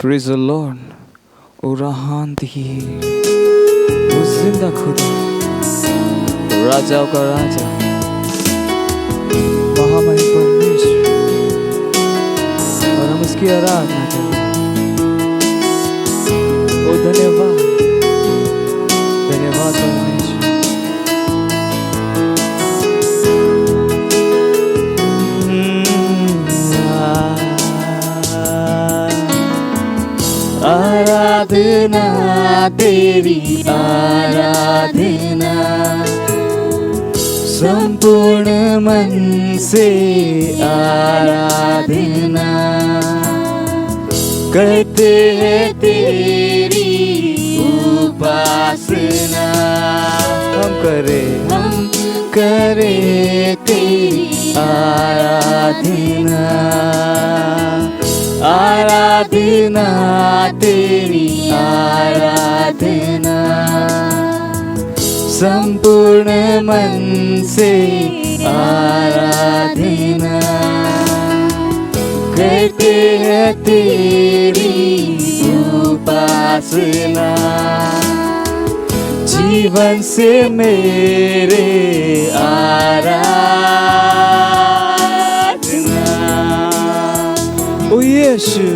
Praise the Lord. O राहान दी ओ जिंदा खुदा, राजाओं का राजा, महामहिम परमेश्वर, और हम उसकी आराधना करें। ओ धन्यवाद, धन्यवाद परमेश्वर। आराधना तेरी आराधना, संपूर्ण मन से आराधना करते हैं तेरी उपासना। हम करे तेरी आराधना, आराधना तेरी आराधना, संपूर्ण मन से आराधना करते हैं तेरी उपासना। जीवन से मेरे आराधना। ओ यीशु,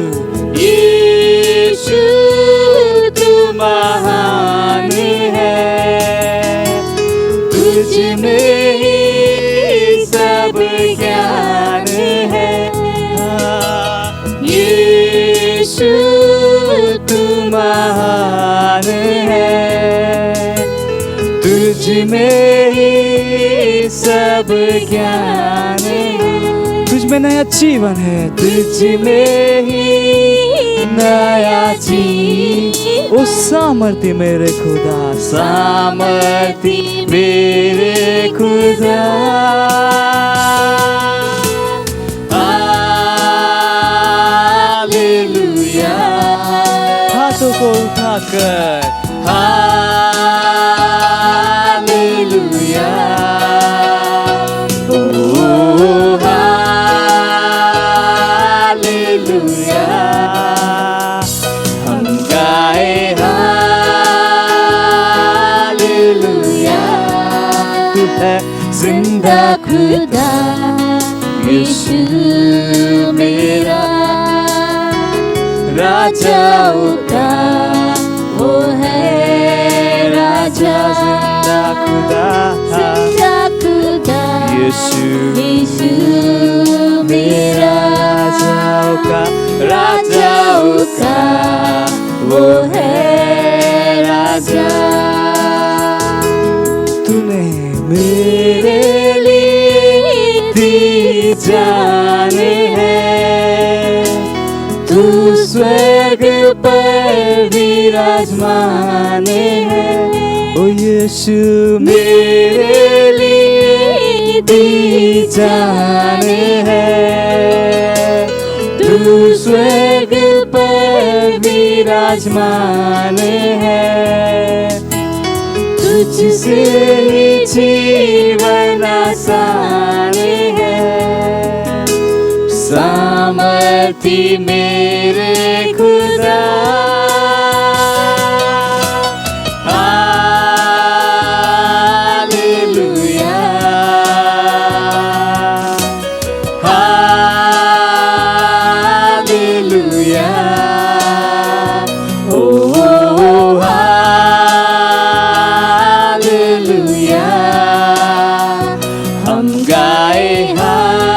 यीशु तू महान है, तुझ में ही सब ज्ञान है। यीशु तू महान है, तुझ में ही सब ज्ञान है। तुझ में नया जीवन है, तुझ में ही नया जीवन। ओ सामर्थ्य मेरे खुदा, सामर्थ्य मेरे खुदा। हालेलुया, हाथों को उठाकर हालेलुया। हम गाए हालेलुया। तू है जिंदा खुदा, यीशु मेरा, राजाओं का वो है राजा। जिंदा खुदा, यीशु मेरा, राजाओं का वो है राजा। तूने मेरे लिए दी जान है, तू स्वर्ग पर विराजमान है। ओ यीशु मेरे लिए दी जान है, तू स्वर्ग पर विराजमान है। तुझसे ही जीवन आसान है, सामर्थ्य मेरे खुदा। Hallelujah, hallelujah. ओ हालेलुया, हम गाए हालेलुया।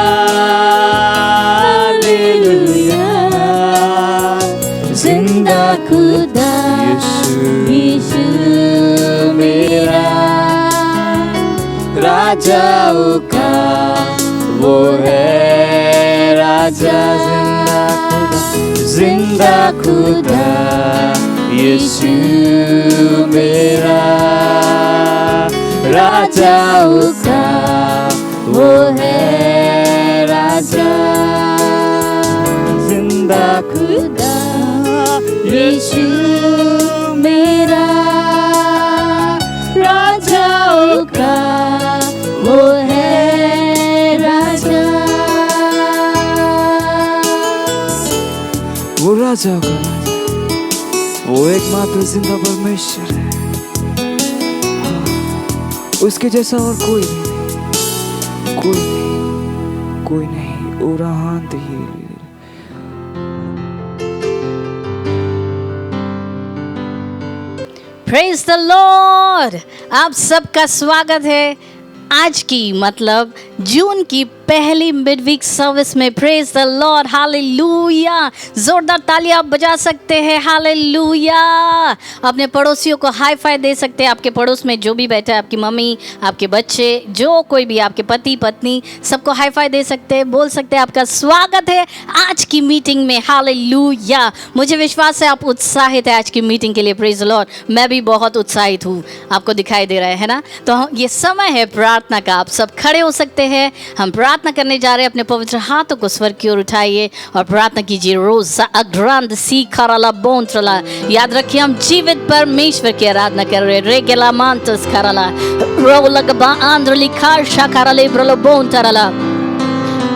जिंदा खुदा, यीशु मेरा, राजाओं का वो है राजा। जिंदा खुदा, यीशु मेरा, राजाओं का वो है राजा। जिंदा खुदा, यीशु मेरा, राजाओं का वो है राजा। वो राजा का राजा। वो एकमात्र जिंदा परमेश्वर है, उसके जैसा और कोई नहीं, कोई नहीं, कोई नहीं। उराहांत ही प्रेज द लॉर्ड। आप सबका स्वागत है आज की मतलब जून की पहली मिडवीक सर्विस में। Praise the Lord, hallelujah. जोरदार तालियां आप बजा सकते हैं, हालेलुया। अपने पड़ोसियों को हाई फाई दे सकते हैं। आपके पड़ोस में जो भी बैठा है, आपकी मम्मी, आपके बच्चे, जो कोई भी, आपके पति पत्नी, सबको हाई फाई दे सकते हैं, बोल सकते हैं आपका स्वागत है आज की मीटिंग में, हालेलुया। मुझे विश्वास है आप उत्साहित है आज की मीटिंग के लिए। प्रेज द लॉर्ड, मैं भी बहुत उत्साहित हूँ, आपको दिखाई दे रहा है ना। तो ये समय है प्रार्थना का। आप सब खड़े हो सकते हैं, हम प्रार्थना करने जा रहे हैं। अपने पवित्र हाथों को स्वर की ओर उठाइए और प्रार्थना कीजिए। रोज़ अग्रांत सी खराला बोंत्रला, याद रखिए हम जीवित परमेश्वर की आराधना कर रहे हैं। रेगेला मांतस खराला रोलगबा आंध्रली खाशा खराले ब्रलो बोंतरला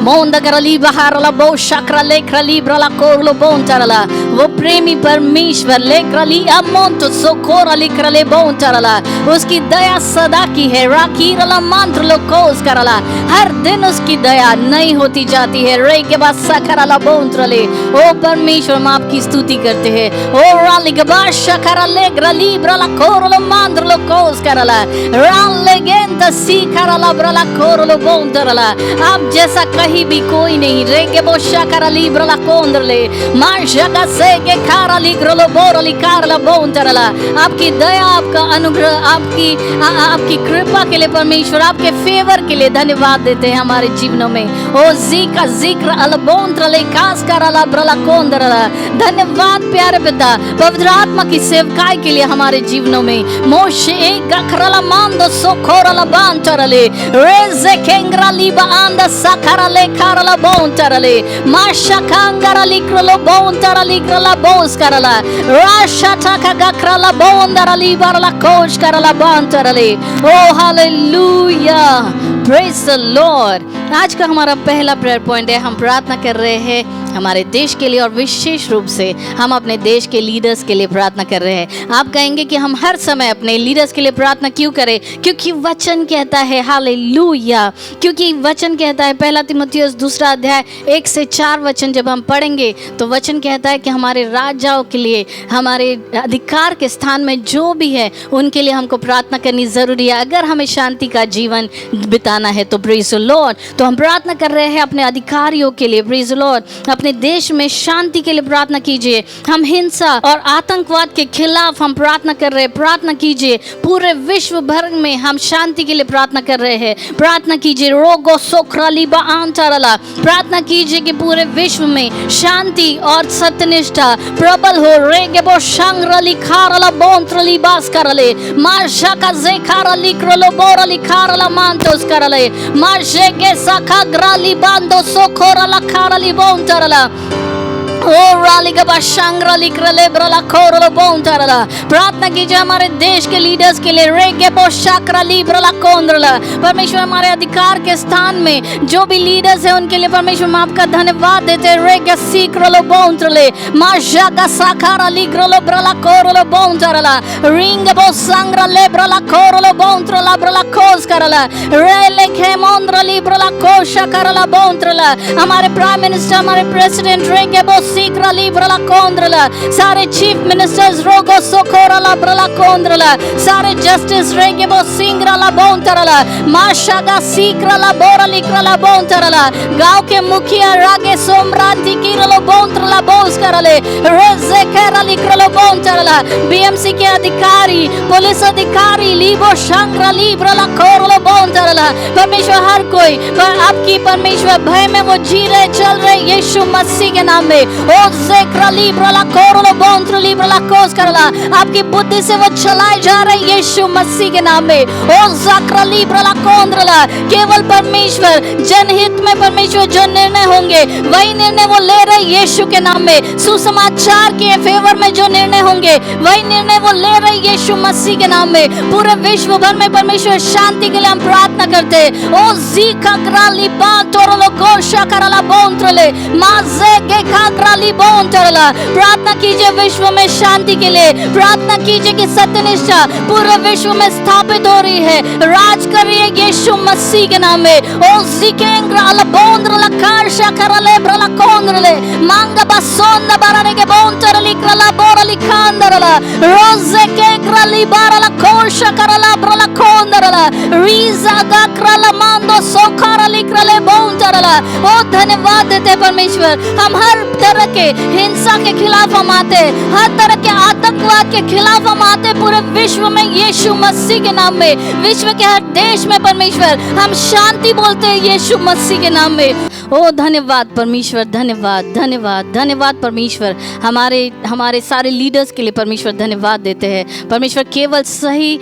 मोंदा करली बहारला बो शक्रले krali brala korlo bontarala। वो प्रेमी परमेश्वर ले krali amonto sokorali krale bontarala। उसकी दया सदा की है। राखी रला मंत्र लो कोस करला, हर दिन उसकी दया नई होती जाती है। रे के बाद सकरला बोंतरले। ओ परमेश्वर, हम आपकी स्तुति करते हैं। ओ राली के बाद शकरले krali brala korlo मंत्र लो कोस करला राले गेंद सी करला brala korlo bontarala। आप जैसा कहीं भी कोई नहीं। रेगे बोशा करली ब्रला कोंद्रले मार्शा का सेगे खारली ग्रलो बोरली कारला बोंतरला। आपकी दया, आपका अनुग्रह, आपकी कृपा के लिए परमेश्वर, आपके फेवर के लिए धन्यवाद देते हैं हमारे जीवनों में। ओ जीका जिक्र अल बोंतरले खास करला ब्रला कोंद्रला। धन्यवाद प्यारे पिता, पवित्र आत्मा की सेवकाई के लिए हमारे जीवनों में। मोशे गखरला Mando सोखोरला बांतरले रेजे केंग्रली Banda सकरले karala bontarale masha kangara likralo bontarali krala bons karala rasha takaga krala bondarali barala kosh karala bontarale। oh hallelujah, praise the Lord। आज का हमारा पहला प्रेयर पॉइंट है। हम प्रार्थना कर रहे हैं हमारे देश के लिए और विशेष रूप से हम अपने देश के लीडर्स के लिए प्रार्थना कर रहे हैं। आप कहेंगे कि हम हर समय अपने लीडर्स के लिए प्रार्थना क्यों करें? क्योंकि वचन कहता है, हालेलुया, क्योंकि वचन कहता है, पहला तीमुथियुस 2 अध्याय 1 से 4 वचन जब हम पढ़ेंगे तो वचन कहता है कि हमारे राजाओं के लिए, हमारे अधिकार के स्थान में जो भी है उनके लिए हमको प्रार्थना करनी ज़रूरी है अगर हमें शांति का जीवन बिताना है। तो प्रेज़ द लॉर्ड, तो हम प्रार्थना कर रहे हैं अपने अधिकारियों के लिए। प्रेज़ द लॉर्ड, अपने देश में शांति के लिए प्रार्थना कीजिए। हम हिंसा और आतंकवाद के खिलाफ हम प्रार्थना कर रहे हैं। प्रार्थना कीजिए। पूरे विश्व भर में हम शांति के लिए प्रार्थना कर रहे हैं। प्रार्थना कीजिए। रोगो सोखराली बांतरला, प्रार्थना कीजिए कि पूरे विश्व में शांति और सत्यनिष्ठा प्रबल हो। रेगेबो शंग्रली खारला बोंत्रली बास करले मार्शा का जेखारली क्रोलो बोरली खारला मांतोस करले मार्शे के सखा ग्राली बांदो सोखोरला खारली बोंतरला ओ राली का बाशंग्रली krale brala korlo bontarala। प्रार्थना कीजिए हमारे देश के लीडर्स के लिए। रेगे बोशाक्रली ब्रला कोंद्रला, परमेश्वर हमारे अधिकार के स्थान में जो भी लीडर्स हैं उनके लिए परमेश्वर हम आपका धन्यवाद देते हैं। रेगे सीक्रलो बोंत्रले माशा का साखारली kralo brala korlo bontarala रिंग बोसंग्रले brala korlo bontrala brala कोस करला रेले खेमोंद्रली brala कोशा करला बोंत्रला। हमारे प्राइम मिनिस्टर, हमारे प्रेसिडेंट रेगे सीक्रली ब्रला कोंद्रला, सारे चीफ मिनिस्टर्स रोगो सोकोरला ब्रला कोंद्रला, सारे जस्टिस रेगे बो सिंग्रला बोंतरला माशागा सीक्रला बोरली krala बोंतरला। गांव के मुखिया रागे सोमरांति किरलो बोंतरला बोस करले रेजे करली kralo बोंतरला। बीएमसी के अधिकारी, पुलिस अधिकारी लीबो शंग्रली ब्रला कोरलो बोंतरला। परमेश्वर हर कोई आपकी परमेश्वर भय में वो जी रहे, चल रहे यीशु मसीह के नाम में। ओ ज़ेक्रली ब्रला कोरलो बोंत्रली ब्रला कोस करला, आपकी बुद्धि से वो चलाए जा रहे यीशु मसीह के नाम में। ओ ज़क्रली ब्रला कोंद्रला, केवल परमेश्वर जनहित में परमेश्वर जो निर्णय होंगे वही निर्णय वो ले रहे यीशु के नाम में। सुसमाचार के फेवर में जो निर्णय होंगे वही निर्णय वो ले रहे यीशु मसीह के नाम में। पूरे विश्व भर में परमेश्वर शांति के लिए हम प्रार्थना करते हैं। ओ ज़ीका ग्राली बातोरलो कोशा करला बोंत्रले माज़े के खाग्रा शीघ्रली बोन चरला। प्रार्थना कीजिए विश्व में शांति के लिए, प्रार्थना कीजिए कि सत्यनिष्ठा पूरे विश्व में स्थापित हो रही है। राज कर रही है यीशु मसीह के नाम में। ओ जिकेंग्रा अलबोंद्र लकार्शा करले ब्रला कोंद्रले मांगा बसोंदा बाराने के बोन चरली क्रला बोरली खांदरला रोजे के क्रली बारला कोर्शा करला ब्रला कोंदरला रीजा गा क्रला मांदो सोखारली क्रले बोन चरला। ओ धन्यवाद देते परमेश्वर, हम हर तरह के हिंसा के खिलाफ हम आते, हर तरह के आतंकवाद के खिलाफ हम आते पूरे विश्व में यीशु मसीह के नाम में। विश्व के हर देश में परमेश्वर हम शांति बोलते हैं यीशु मसीह के नाम में। ओ धन्यवाद परमेश्वर, धन्यवाद धन्यवाद धन्यवाद परमेश्वर। हमारे सारे लीडर्स के लिए परमेश्वर धन्यवाद देते हैं। परमेश्वर केवल सही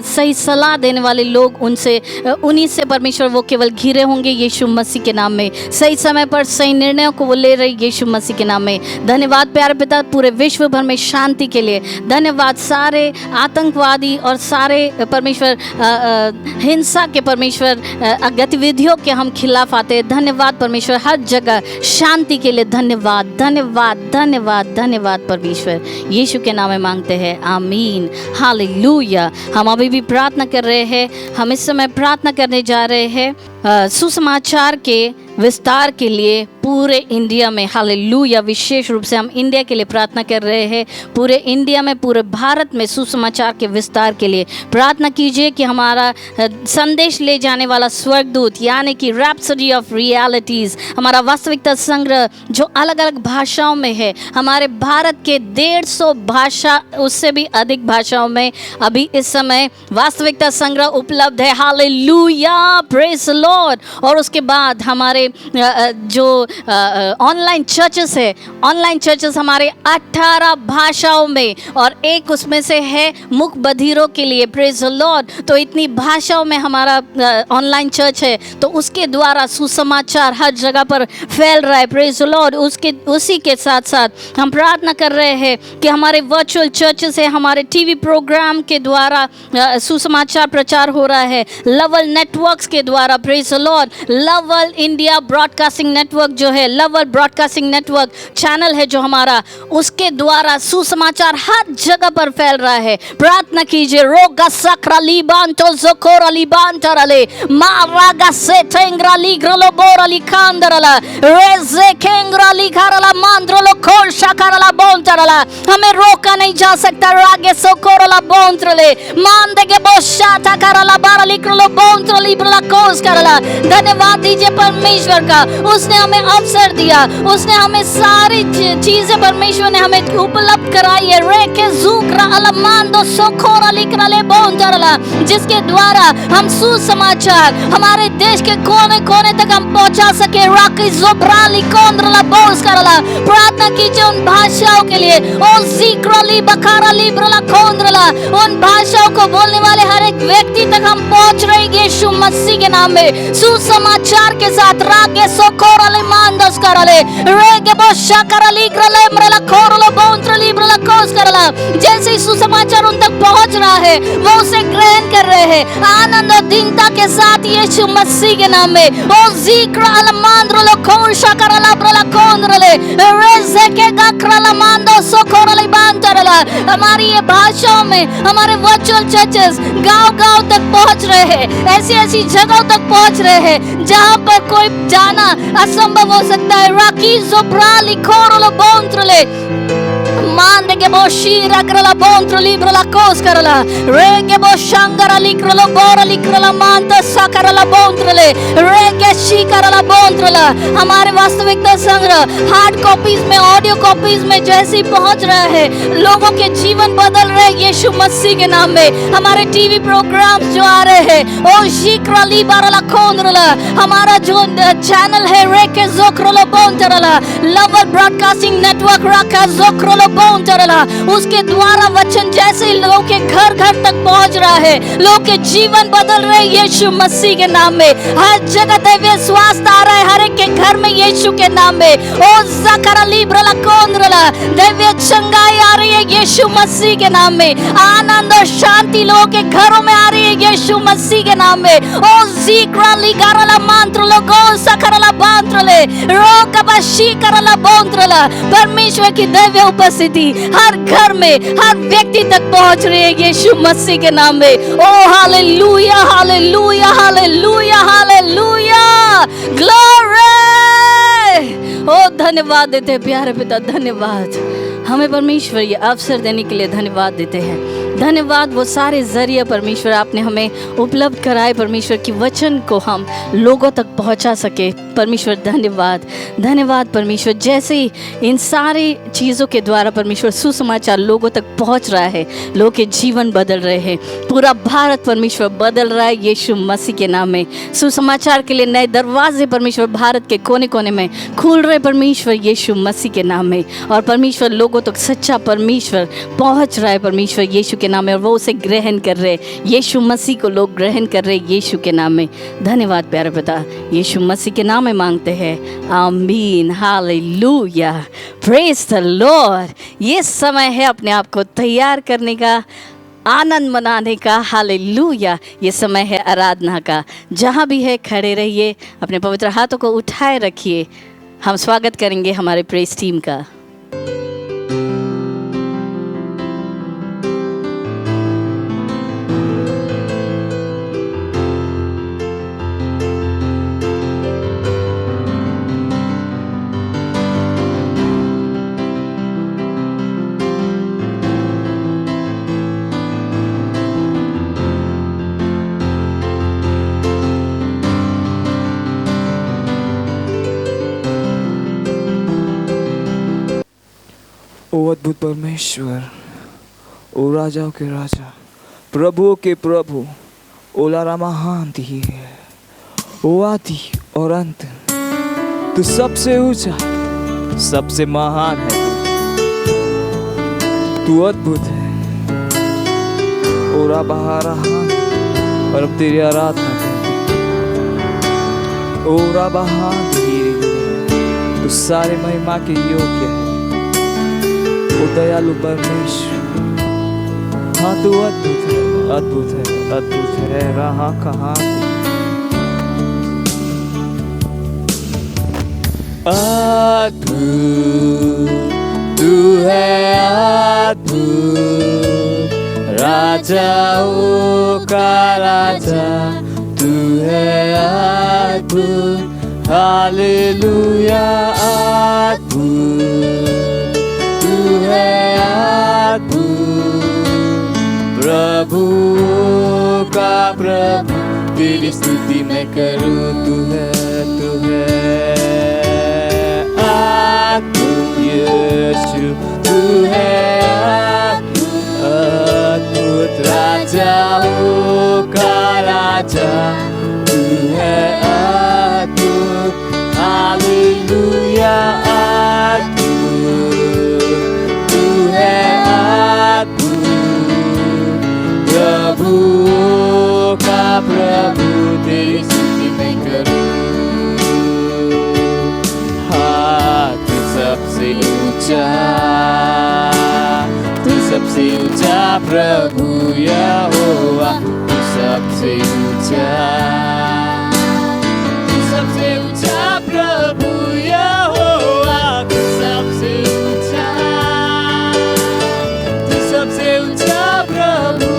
सही सलाह देने वाले लोग उन्हीं से परमेश्वर वो केवल घिरे होंगे यीशु मसीह के नाम में। सही समय पर सही निर्णयों को वो ले रहे यीशु मसीह के नाम में। धन्यवाद प्यारे पिता पूरे विश्व भर में शांति के लिए। धन्यवाद सारे आतंकवादी और सारे परमेश्वर हिंसा के परमेश्वर गतिविधियों के हम खिलाफ आते हैं। धन्यवाद परमेश्वर हर जगह शांति के लिए। धन्यवाद धन्यवाद धन्यवाद धन्यवाद परमेश्वर, यीशु के नाम में मांगते हैं, आमीन, हालेलुया। हम अभी भी प्रार्थना कर रहे हैं। हम इस समय प्रार्थना करने जा रहे हैं सुसमाचार के विस्तार के लिए पूरे इंडिया में। हालेलुया। विशेष रूप से हम इंडिया के लिए प्रार्थना कर रहे हैं। पूरे इंडिया में, पूरे भारत में सुसमाचार के विस्तार के लिए प्रार्थना कीजिए कि हमारा संदेश ले जाने वाला स्वर्गदूत यानी कि रैप्सोडी ऑफ रियलिटीज़, हमारा वास्तविकता संग्रह जो अलग अलग भाषाओं में है, हमारे भारत के 150 भाषा उससे भी अधिक भाषाओं में अभी इस समय वास्तविकता संग्रह उपलब्ध है। Hallelujah, praise the Lord. और उसके बाद हमारे जो ऑनलाइन चर्चेस है, ऑनलाइन चर्चेस हमारे 18 भाषाओं में और एक उसमें से है मुख बधिरों के लिए। Praise the Lord. तो इतनी भाषाओं में हमारा ऑनलाइन चर्च है, तो उसके द्वारा सुसमाचार हर जगह पर फैल रहा है। Praise the Lord. उसी के साथ साथ हम प्रार्थना कर रहे हैं कि हमारे वर्चुअल चर्चेस है, हमारे टीवी प्रोग्राम के द्वारा सुसमाचार प्रचार हो रहा है, लवल नेटवर्क्स के द्वारा। Praise the Lord. लवल इंडिया ब्रॉडकास्टिंग नेटवर्क जो है, लवल ब्रॉडकास्टिंग नेटवर्क चैनल है जो हमारा, उसके द्वारा सुसमाचार हर जगह पर फैल रहा है। प्रार्थना कीजिए। रोगा सक्रा लीबान तो जोकोरा लीबान तरले मारागा से टेंग्रा लीग्रलो बोरा लिखांदरला रेजे केंग्रा लिखारला मांद्रलो खोल शाकरला बोंतरला। हमें रोका नहीं जा सकता। रागे सोकोरला बोंतरले मांदे के बोशाता करला बारा लिग्रलो बोंतरली ब्रला कोस करला। धन्यवाद दीजिए परमेश्वर का, उसने हमें अवसर दिया, उसने हमें सारी चीजें परमेश्वर ने हमें उपलब्ध कराई है। रेके जुकरा अलमांदो सोकोरा लिक्रले बोंदरला, जिसके द्वारा हम सुसमाचार हमारे देश के कोने कोने तक हम पहुंचा सके। राकी जोब्राली कोंद्रला बोस करला। प्रार्थना कीजिए उन भाषाओं के लिए। ओ जिक्रली बखाराली ब्रला कोंद्रला, उन भाषाओं को बोलने वाले हर एक व्यक्ति तक हम पहुंच रहे यीशु मसीह के नाम में सुसमाचार के साथ। रागे सोकोरले मांदस करले रेगे बोशा करली करले मरला खोरलो बोंत्रली ब्रला कोस करला। जैसे ही सुसमाचार उन तक पहुंच रहा है, वो उसे ग्रहण कर रहे हैं आनंद और दीनता के साथ यीशु मसीह के नाम में। ओ जिक्र अलमांद्रलो खोशा करला ब्रला कोंद्रले रेजे के गक्रला मांदो सोकोरले बांतरला। हमारी ये भाषाओं में हमारे वर्चुअल चर्चेस गांव-गांव तक पहुंच रहे हैं, ऐसी जगहों तक पहुंच रहे हैं जहां पर कोई जाना असंभव हो सकता है। राकी जोब्राली खोरलो बोंत्रले मांदे के बो शीरा करला बोंत्रली ब्रला कोस करला रेगे बो शंगरा लिक्रलो बोरा लिक्रला मांत सकरला बोंत्रले रेगे शी करला बोंत्रला। हमारे वास्तविकता संग्रह हार्ड कॉपीज में, ऑडियो कॉपीज में जैसे पहुंच रहा है, लोगों के जीवन बदल रहे यीशु मसीह के नाम में। हमारे टीवी प्रोग्राम्स जो आ रहे हैं, ओ शिक्रा ली बारला खोंद्रला, हमारा जो चैनल है रेके जोक्रलो बोंत्रला, लवल ब्रॉडकास्टिंग नेटवर्क रखा जोक्रलो बोंत्रला, उसके द्वारा वचन जैसे लोगों के घर घर तक पहुंच रहा है, लोगों के जीवन बदल रहे यीशु मसीह के नाम में। हर जगह दैवीय स्वास्थ्य आ रहा है हर एक के घर में यीशु के नाम में। ओ जकरा लिब्रला कोंद्रला, दैवीय चंगाई आ रही है यीशु मसीह के नाम में। आनंद और शांति लोगों के घरों में आ रही है यीशु मसीह के नाम में। ओ जीक्रा लिगारला मंत्रलो गो सकरला बांत्रले रोकबशी करला बोंत्रला। परमेश्वर की दिव्य उपस्थिति हर घर में, हर व्यक्ति तक पहुंच रही है यीशु मसीह के नाम में। Oh hallelujah hallelujah hallelujah hallelujah, glory. ओ धन्यवाद देते हैं प्यारे पिता, धन्यवाद। हमें परमेश्वर ये अवसर देने के लिए धन्यवाद देते हैं। धन्यवाद वो सारे जरिए परमेश्वर आपने हमें उपलब्ध कराए, परमेश्वर की वचन को हम लोगों तक पहुंचा सके। परमेश्वर धन्यवाद, धन्यवाद परमेश्वर। जैसे ही इन सारी चीज़ों के द्वारा परमेश्वर सुसमाचार लोगों तक पहुंच रहा है, लोगों के जीवन बदल रहे हैं, पूरा भारत परमेश्वर बदल रहा है यीशु मसीह के नाम में। सुसमाचार के लिए नए दरवाजे परमेश्वर भारत के कोने कोने में खुल रहे परमेश्वर यीशु मसीह के नाम में। और परमेश्वर लोगों तक सच्चा परमेश्वर पहुंच रहा है परमेश्वर यीशु के नाम में, और वो उसे ग्रहण कर रहे। यीशु मसीह को लोग ग्रहण कर रहे यीशु के नाम में। धन्यवाद प्यारे पिता, यीशु मसीह के नाम में मांगते हैं, आमीन, हालेलुया, प्रेज द लॉर्ड। ये समय है अपने आप को तैयार करने का, आनंद मनाने का। हालेलुया, ये समय है आराधना का। जहाँ भी है खड़े रहिए, अपने पवित्र हाथों को उठाए रखिए। हम स्वागत करेंगे हमारे प्रेस टीम का। ओ अद्भुत परमेश्वर, ओ राजाओं के राजा, प्रभुओं के प्रभु, ओ लारा महान है, ओ आदि और अंत, तू सबसे ऊंचा, सबसे महान है। तू अद्भुत है, ओ राबहारा, और अब तेरी आराधना करते। ओ राबहान, तू सारे महिमा के योग्य है। ओ दयालु परमेश्वर, हाँ तू अद्भुत है, अद्भुत है, अद्भुत है। रहा कहाँ अद्भुत तू है, अद्भुत राजाओं का राजा तू है, अद्भुत हालेलुया, अद्भुत है, अद्भुत प्रभु का प्रभु, तेरी स्तुति मैं करूं। तू है अद्भुत यीशु, तू है अद्भुत राजाओं का राजा तू है, अद्भुत हालेलुया, प्रभु का प्रभु, तेरी स्तुति मैं करूं। हाँ तू सबसे ऊंचा, तू सबसे ऊंचा प्रभु यहोवा, तू सबसे ऊंचा, तू सबसे ऊंचा प्रभु यहोवा, तू सबसे ऊंचा, तू सबसे ऊंचा प्रभु।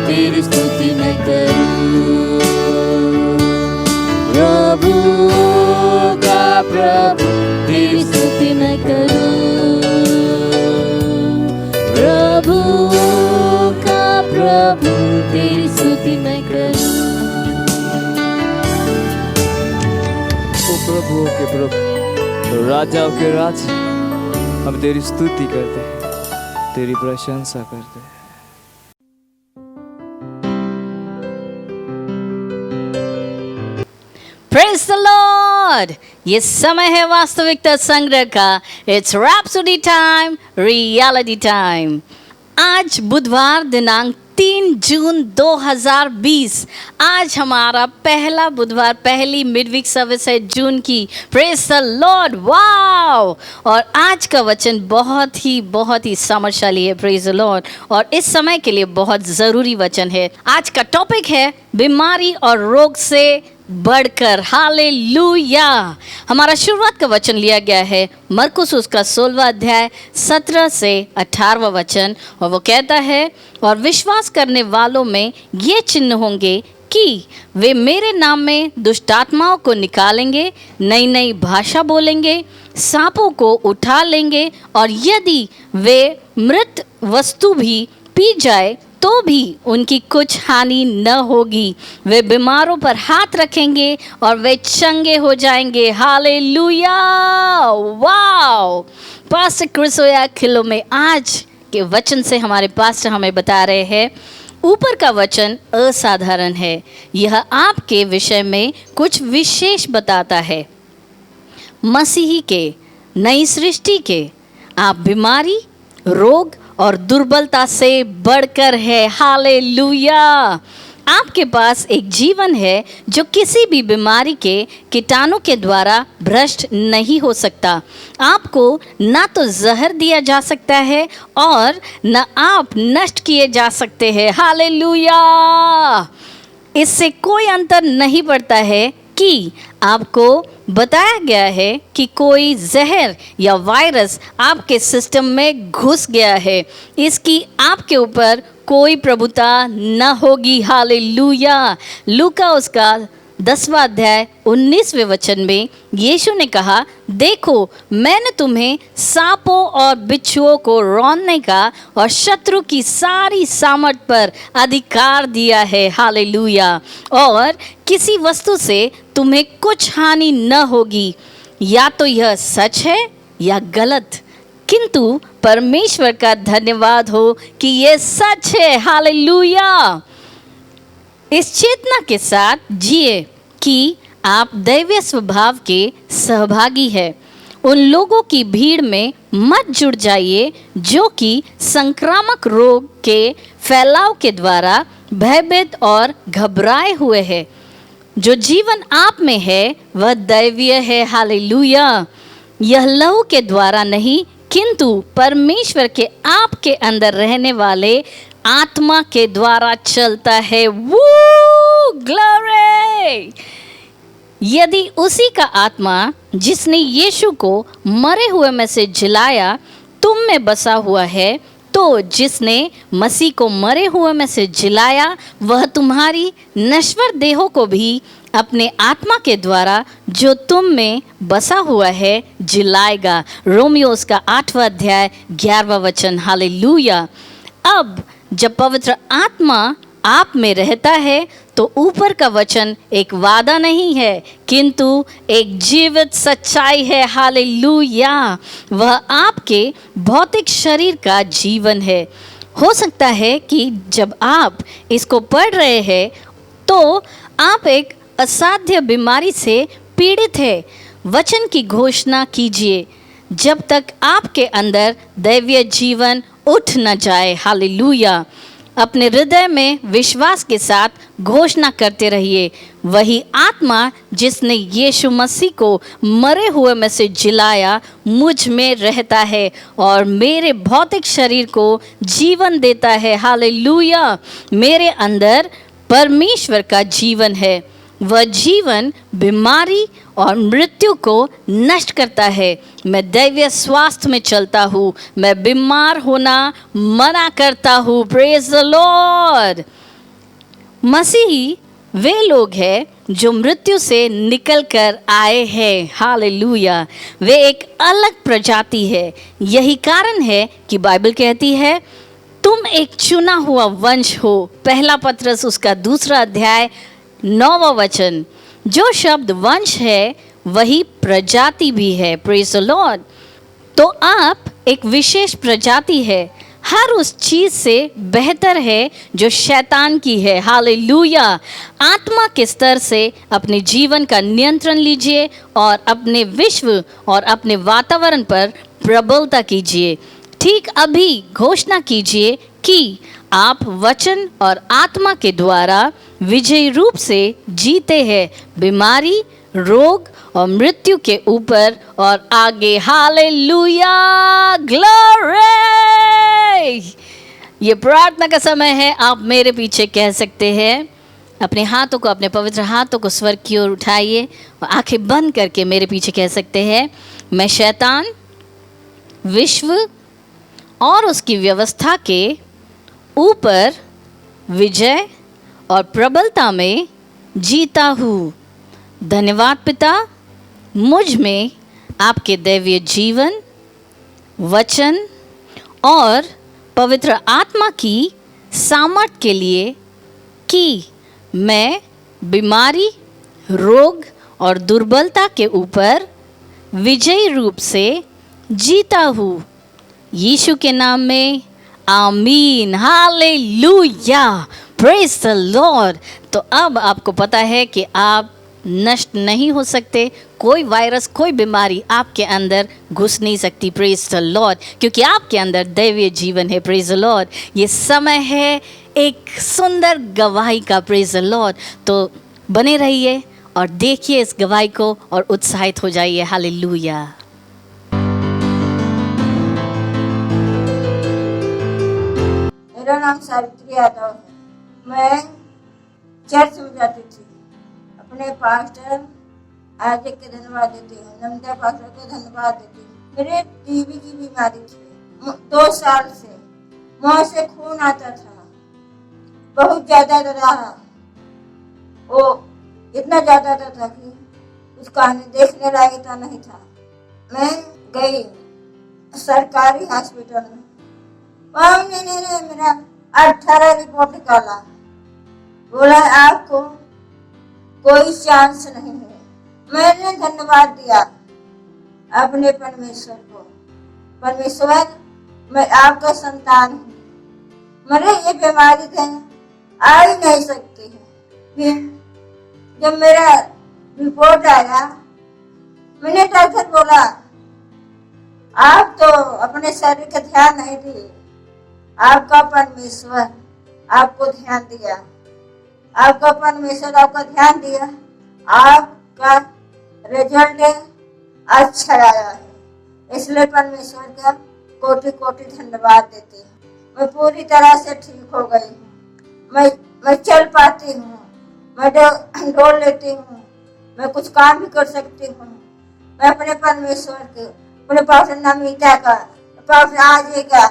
तेरी स्तुति मैं करूं, प्रभु का प्रभु, तेरी स्तुति मैं करूं, प्रभु का प्रभु, तेरी स्तुति मैं करूं। ओ प्रभुओं के प्रभु, राजाओं के राजा, हम तेरी स्तुति करते हैं, तेरी प्रशंसा करते हैं। Praise the Lord. ये समय है वास्तविकता संग्रह का। It's rhapsody time, reality time. आज बुधवार दिनांक 3 जून 2020। आज हमारा पहला बुधवार, पहली मिडवीक सर्विस है जून की। Praise the Lord. वाओ! और आज का वचन बहुत ही सामर्थ्यशाली है। Praise the Lord. और इस समय के लिए बहुत ज़रूरी वचन है। आज का टॉपिक है बीमारी और रोग से बढ़कर। हालेलुया। हमारा शुरुआत का वचन लिया गया है मरकुस उसका 16वां अध्याय 17 से 18वां वचन। और वो कहता है, और विश्वास करने वालों में ये चिन्ह होंगे कि वे मेरे नाम में दुष्ट आत्माओं को निकालेंगे, नई नई भाषा बोलेंगे, सांपों को उठा लेंगे, और यदि वे मृत वस्तु भी पी जाए तो भी उनकी कुछ हानि न होगी। वे बीमारों पर हाथ रखेंगे और वे चंगे हो जाएंगे। हालेलुया। वाओ! पास्टर क्रिसोया खिलो में आज के वचन से हमारे पास्टर हमें बता रहे हैं, ऊपर का वचन असाधारण है। यह आपके विषय में कुछ विशेष बताता है। मसीही के, नई सृष्टि के, आप बीमारी, रोग और दुर्बलता से बढ़कर है। हालेलुया। आपके पास एक जीवन है जो किसी भी बीमारी के कीटाणु के द्वारा भ्रष्ट नहीं हो सकता। आपको ना तो जहर दिया जा सकता है और न आप नष्ट किए जा सकते हैं। हालेलुया। इससे कोई अंतर नहीं पड़ता है कि आपको बताया गया है कि कोई जहर या वायरस आपके सिस्टम में घुस गया है, इसकी आपके ऊपर कोई प्रभुता न होगी। हालेलुया। लूका उसका 10वां अध्याय 19वें वचन में यीशु ने कहा, देखो मैंने तुम्हें सांपों और बिच्छुओं को रौंदने का और शत्रु की सारी सामर्थ पर अधिकार दिया है। हालेलुया। और किसी वस्तु से तुम्हें कुछ हानि न होगी। या तो यह सच है या गलत, किंतु परमेश्वर का धन्यवाद हो कि यह सच है। हालेलुया। इस चेतना के साथ जिए कि आप दैवीय स्वभाव के सहभागी हैं। उन लोगों की भीड़ में मत जुड़ जाइए जो कि संक्रामक रोग के फैलाव के द्वारा भयभीत और घबराए हुए हैं। जो जीवन आप में है वह दैवीय है। हालेलुया। यह लहू के द्वारा नहीं, किंतु परमेश्वर के आपके अंदर रहने वाले आत्मा के द्वारा चलता है। वो ग्लोरी। यदि उसी का आत्मा जिसने यीशु को मरे हुए में से जिलाया तुम में बसा हुआ है, तो जिसने मसीह को मरे हुए में से जिलाया वह तुम्हारी नश्वर देहों को भी अपने आत्मा के द्वारा जो तुम में बसा हुआ है जिलाएगा। रोमियोस का 8वां अध्याय 11वां वचन। हालेलुया। अब जब पवित्र आत्मा आप में रहता है तो ऊपर का वचन एक वादा नहीं है, किंतु एक जीवित सच्चाई है। हालेलुया। वह आपके भौतिक शरीर का जीवन है। हो सकता है कि जब आप इसको पढ़ रहे हैं तो आप एक असाध्य बीमारी से पीड़ित है। वचन की घोषणा कीजिए जब तक आपके अंदर दैवीय जीवन उठ न जाए। हालेलुया। अपने हृदय में विश्वास के साथ घोषणा करते रहिए, वही आत्मा जिसने यीशु मसीह को मरे हुए में से जिलाया मुझ में रहता है और मेरे भौतिक शरीर को जीवन देता है। हालेलुया। मेरे अंदर परमेश्वर का जीवन है। वह जीवन बीमारी और मृत्यु को नष्ट करता है। मैं दैवीय स्वास्थ्य में चलता हूँ। मैं बीमार होना मना करता हूँ। Praise the Lord. मसीही वे लोग हैं जो मृत्यु से निकल कर आए हैं। हालेलुया। वे एक अलग प्रजाति है। यही कारण है कि बाइबल कहती है तुम एक चुना हुआ वंश हो। पहला पत्रस उसका 2 अध्याय 9वां वचन। जो शब्द वंश है वही प्रजाति भी है। Praise the Lord. तो आप एक विशेष प्रजाति है। हर उस चीज से बेहतर है जो शैतान की है। हालेलुया। आत्मा के स्तर से अपने जीवन का नियंत्रण लीजिए और अपने विश्व और अपने वातावरण पर प्रबलता कीजिए। ठीक अभी घोषणा कीजिए कि आप वचन और आत्मा के द्वारा विजयी रूप से जीते हैं बीमारी, रोग और मृत्यु के ऊपर और आगे। Hallelujah, glory. ये प्रार्थना का समय है। आप मेरे पीछे कह सकते हैं। अपने हाथों को, अपने पवित्र हाथों को स्वर्ग की ओर उठाइए और आंखें बंद करके मेरे पीछे कह सकते हैं, मैं शैतान, विश्व और उसकी व्यवस्था के ऊपर विजय और प्रबलता में जीता हूँ। धन्यवाद पिता, मुझ में आपके दैवीय जीवन, वचन और पवित्र आत्मा की सामर्थ के लिए कि मैं बीमारी, रोग और दुर्बलता के ऊपर विजयी रूप से जीता हूँ। यीशु के नाम में आमीन। Hallelujah, praise the Lord. तो अब आपको पता है कि आप नष्ट नहीं हो सकते। कोई वायरस, कोई बीमारी आपके अंदर घुस नहीं सकती। प्रेज द लॉर्ड, क्योंकि आपके अंदर दैवीय जीवन है। Praise the Lord. ये समय है एक सुंदर गवाही का। Praise the Lord. तो बने रहिए और देखिए इस गवाही को और उत्साहित हो जाइए। हालेलुया। मेरा नाम सावित्री यादव है। मैं चर्च में जाती थी। अपने पास्टर आरजे के धन्यवाद देती हूँ, नमिता पास्टर को धन्यवाद देती हूँ। मेरे टीबी की बीमारी थी 2 साल से। मुँह से खून आता था, बहुत ज्यादा रहा। वो इतना ज्यादा था कि उसका देखने लायक नहीं था। मैं गई सरकारी हॉस्पिटल में। वहाँ उन्होंने मेरा 18 रिपोर्ट निकाला। बोला आपको कोई चांस नहीं है। मैंने धन्यवाद दिया अपने परमेश्वर को। परमेश्वर, मैं आपका संतान हूँ, मेरे ये बीमारी थे आ ही नहीं सकती है। फिर जब मेरा रिपोर्ट आया, मैंने डॉक्टर बोला आप तो अपने शरीर का ध्यान नहीं दिए, आपका परमेश्वर आपको ध्यान दिया। आपका परमेश्वर आपका ध्यान दिया, आपका रिजल्ट अच्छा आया है। इसलिए परमेश्वर का कोटि कोटि धन्यवाद देती हूँ। मैं पूरी तरह से ठीक हो गई हूँ। मैं चल पाती हूँ, मैं डोल लेती हूँ, मैं कुछ काम भी कर सकती हूँ। मैं अपने परमेश्वर के, अपने पास नमिता का, पास आजे का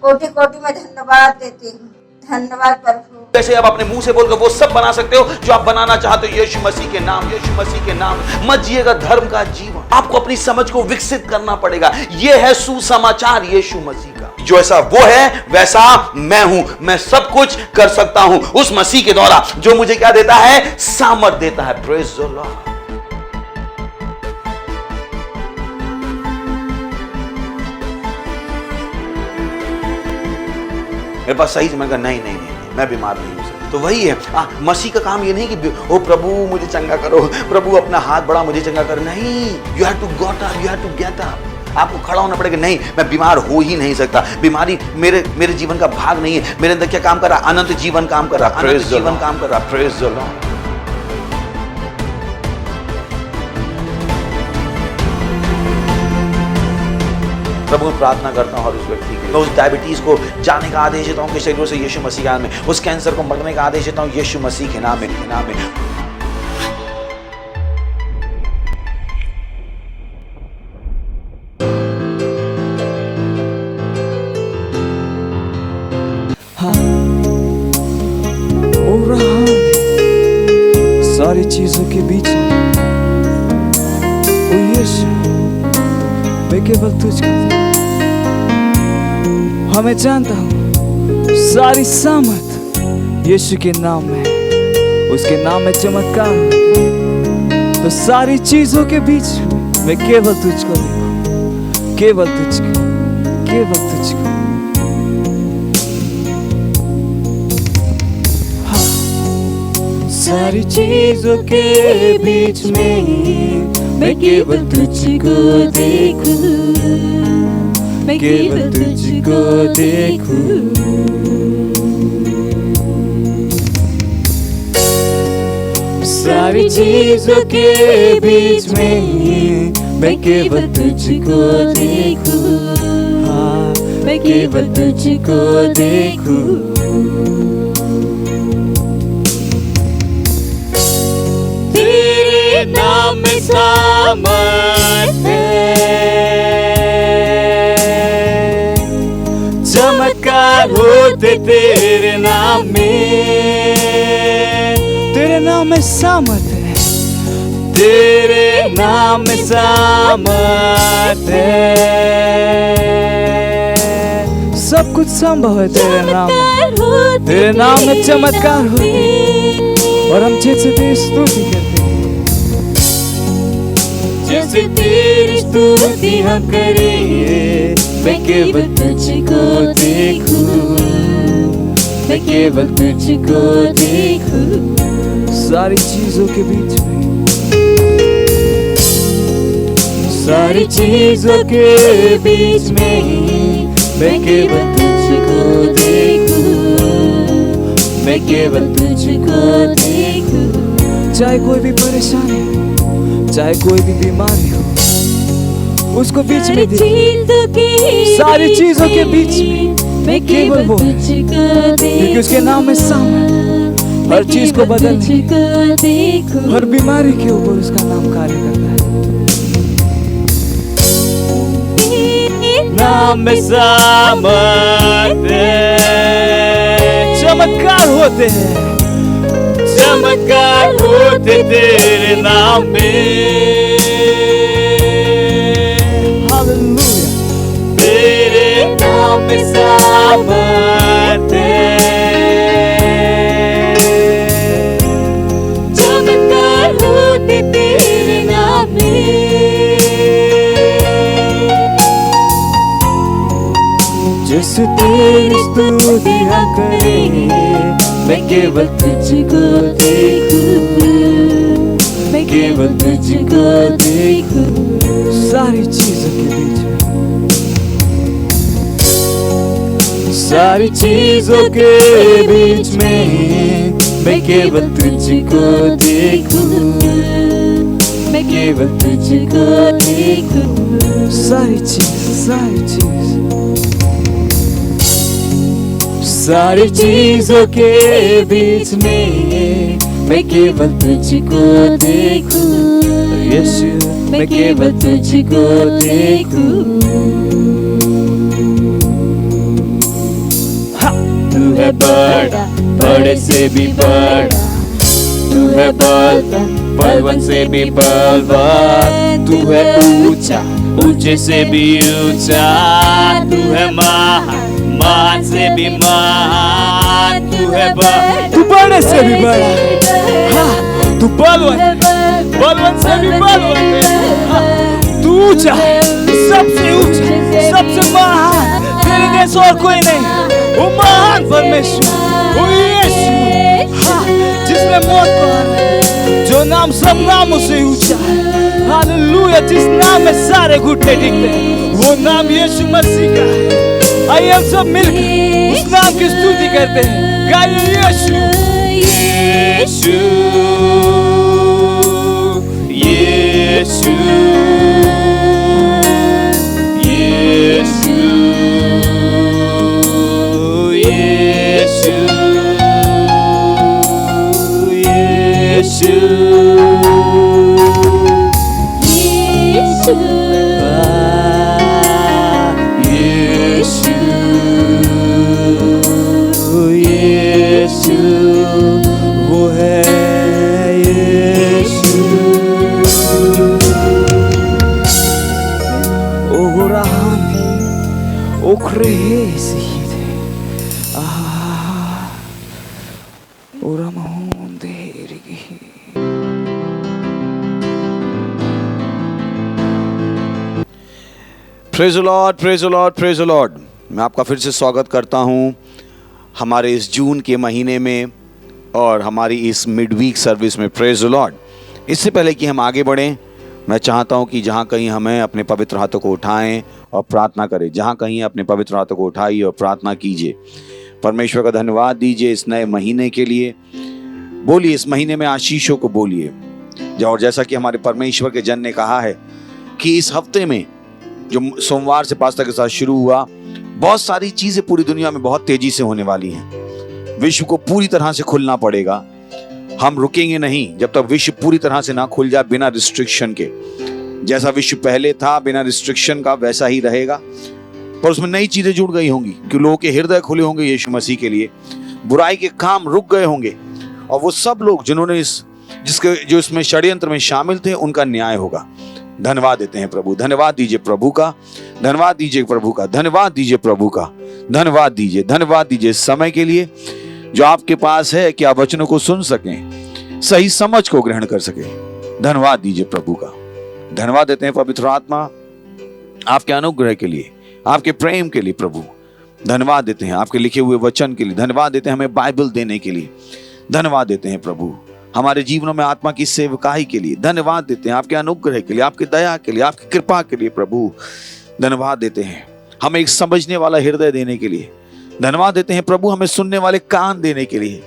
कोटि कोटि में धन्यवाद देती हूँ। धन्यवाद प्रभु। जैसे अब अपने मुंह से बोलकर वो सब बना सकते हो जो आप बनाना चाहते हो। यीशु मसीह के नाम, यीशु मसीह के नाम। मत जिएगा धर्म का जीवन। आपको अपनी समझ को विकसित करना पड़ेगा। यह है सुसमाचार यीशु मसीह का। जो ऐसा वो है वैसा मैं हूं। मैं सब कुछ कर सकता हूं उस मसीह के द्वारा जो मुझे क्या देता है? सामर्थ देता है। Praise the Lord. मेरे पास सही समय का नहीं, मैं बीमार नहीं हो सकता। तो वही है मसीह का काम। ये नहीं कि ओ प्रभु मुझे चंगा करो, प्रभु अपना हाथ बढ़ा मुझे चंगा करो। नहीं, you have to got up, you have to get up. आपको खड़ा होना पड़ेगा। नहीं, मैं बीमार हो ही नहीं सकता। बीमारी मेरे जीवन का भाग नहीं है। मेरे अंदर क्या काम कर रहा? अनंत जीवन काम कर रहा। प्रेज जीवन काम कर रहा। Praise the Lord. प्रभु मैं प्रार्थना करता हूँ और उस व्यक्ति के, मैं उस डायबिटीज को जाने का आदेश देता हूँ कि शरीरों से यीशु मसीह के नाम में। उस कैंसर को मरने का आदेश देता हूँ यीशु मसीह के नाम में, के नाम में। हाँ, हो रहा है सारी चीजों के बीच में। ओ यीशु, मैं केवल तुझको, मैं जानता हूँ सारी सामर्थ यीशु के नाम में, उसके नाम में चमत्कार है। तो सारी चीजों के बीच में मैं केवल तुझको देखूं, केवल तुझको, केवल तुझको। सारी चीजों के बीच में मैं केवल तुझको देखूं, मैं केवल तुझको देखूं। सारी चीजों के बीच में मैं केवल तुझको देखूं, हाँ मैं केवल तुझको देखूं। तेरे नाम में सामर्थ है, चमत्कार होते तेरे नाम में। तेरे नाम में सामर्थ है, तेरे नाम में सामर्थ है। सब कुछ संभव है तेरे नाम में, तेरे नाम में चमत्कार होते हैं। और हम जैसे तेरी स्तुति करते हैं, जैसे तेरी स्तुति हम करें। मैं केवल तुझको देखूं, मैं केवल तुझको देखूं। सारी चीजों के बीच में, सारी चीजों के बीच में मैं केवल तुझको देखूं, मैं केवल तुझको देखूं। चाहे कोई भी परेशानी हो, चाहे कोई भी बीमारी हो, उसको बीच में देखो। सारी चीजों के बीच में मैं केवल वो, क्योंकि उसके नाम में सामर्थ हर चीज को बदलने, हर बीमारी के ऊपर उसका नाम कार्य करता है। नाम में सामर्थ है, चमत्कार होते हैं, चमत्कार होते तेरे नाम में। हालेलुया। तेरे नाम में सामर्थ है, चमत्कार होते तेरे नाम में। जैसे तेरी स्तुति हम करें, मैं केवल तुझको देखूं, मैं केवल तुझको देखूं। सारी चीजों के बीच में, सारी चीजों के बीच में मैं केवल तुझको देखूं, मैं केवल तुझको देखूं। सारी चीज, सारी चीज, सारी चीजों के बीच में मैं केवल तुझको देखूं। यीशु, मैं केवल तुझको देखूं। तू है बड़ा, बड़े से भी बड़ा, तू है बलवान, बलवान से भी बलवान। तू है ऊंचा, ऊंचे से भी ऊंचा। तू है महान, महान से भी महान। तू है तू बड़े से भी बड़ा, हाँ तू बलवान, बलवान से भी बलवान। हाँ तू ऊंचा, सबसे ऊंचा, सबसे महान। तेरे जैसा और कोई नहीं। वो महान परमेश्वर, वो यीशु, हाँ जिसने मौत को हराया, जो नाम सब नामों से ऊंचा है। हालेलुया। जिस नाम में सारे घुटने टिकते हैं, वो नाम यीशु मसीह का है। आइए हम सब मिलकर उस नाम की स्तुति करते हैं। गाइए यीशु, यीशु, यीशु, यीशु, यीशु, यीशु, यीशु, वो है यीशु। ओ रामी, ओ क्रेज़ी, o ramon dergi। Praise the Lord, praise the Lord, praise the Lord. मैं आपका फिर से स्वागत करता हूं हमारे इस जून के महीने में और हमारी इस मिड वीक सर्विस में। Praise the Lord. इससे पहले कि हम आगे बढ़ें, मैं चाहता हूं कि जहां कहीं हमें अपने पवित्र हाथों को उठाएं और प्रार्थना करें। जहां कहीं अपने पवित्र हाथों को उठाइए और प्रार्थना कीजिए। परमेश्वर का धन्यवाद दीजिए इस नए महीने के लिए। बोलिए, इस महीने में आशीषों को बोलिए। और जैसा कि हमारे परमेश्वर के जन ने कहा है कि इस हफ्ते में जो सोमवार से पास्ता के साथ शुरू हुआ, बहुत सारी चीजें पूरी दुनिया में बहुत तेजी से होने वाली हैं। विश्व को पूरी तरह से खुलना पड़ेगा। हम रुकेंगे नहीं जब तक विश्व पूरी तरह से ना खुल जाए बिना रिस्ट्रिक्शन के। जैसा विश्व पहले था बिना रिस्ट्रिक्शन का, वैसा ही रहेगा, पर उसमें नई चीजें जुड़ गई होंगी कि लोगों के हृदय खुले होंगे यीशु मसीह के लिए। बुराई के काम रुक गए होंगे और वो सब लोग जिन्होंने जो इसमें षड्यंत्र में शामिल थे, उनका न्याय होगा। धन्यवाद देते हैं प्रभु। धन्यवाद दीजिए प्रभु का, धन्यवाद दीजिए प्रभु का, धन्यवाद दीजिए प्रभु का, धन्यवाद दीजिए, धन्यवाद दीजिए इस समय के लिए जो आपके पास है कि आप वचनों को सुन सकें, सही समझ को ग्रहण कर सकें। धन्यवाद दीजिए प्रभु का। धन्यवाद देते हैं पवित्र आत्मा आपके अनुग्रह के लिए, आपके प्रेम के लिए प्रभु। धन्यवाद देते हैं आपके लिखे हुए वचन के लिए। धन्यवाद देते हैं हमें बाइबल देने के लिए। धन्यवाद देते हैं प्रभु हमारे जीवनों में आत्मा की सेवकाई के लिए। धन्यवाद देते हैं आपके अनुग्रह के लिए, आपकी दया के लिए, आपकी कृपा के लिए प्रभु। धन्यवाद देते हैं हमें एक समझने वाला हृदय देने के लिए। धन्यवाद देते हैं प्रभु हमें सुनने वाले कान देने के लिए।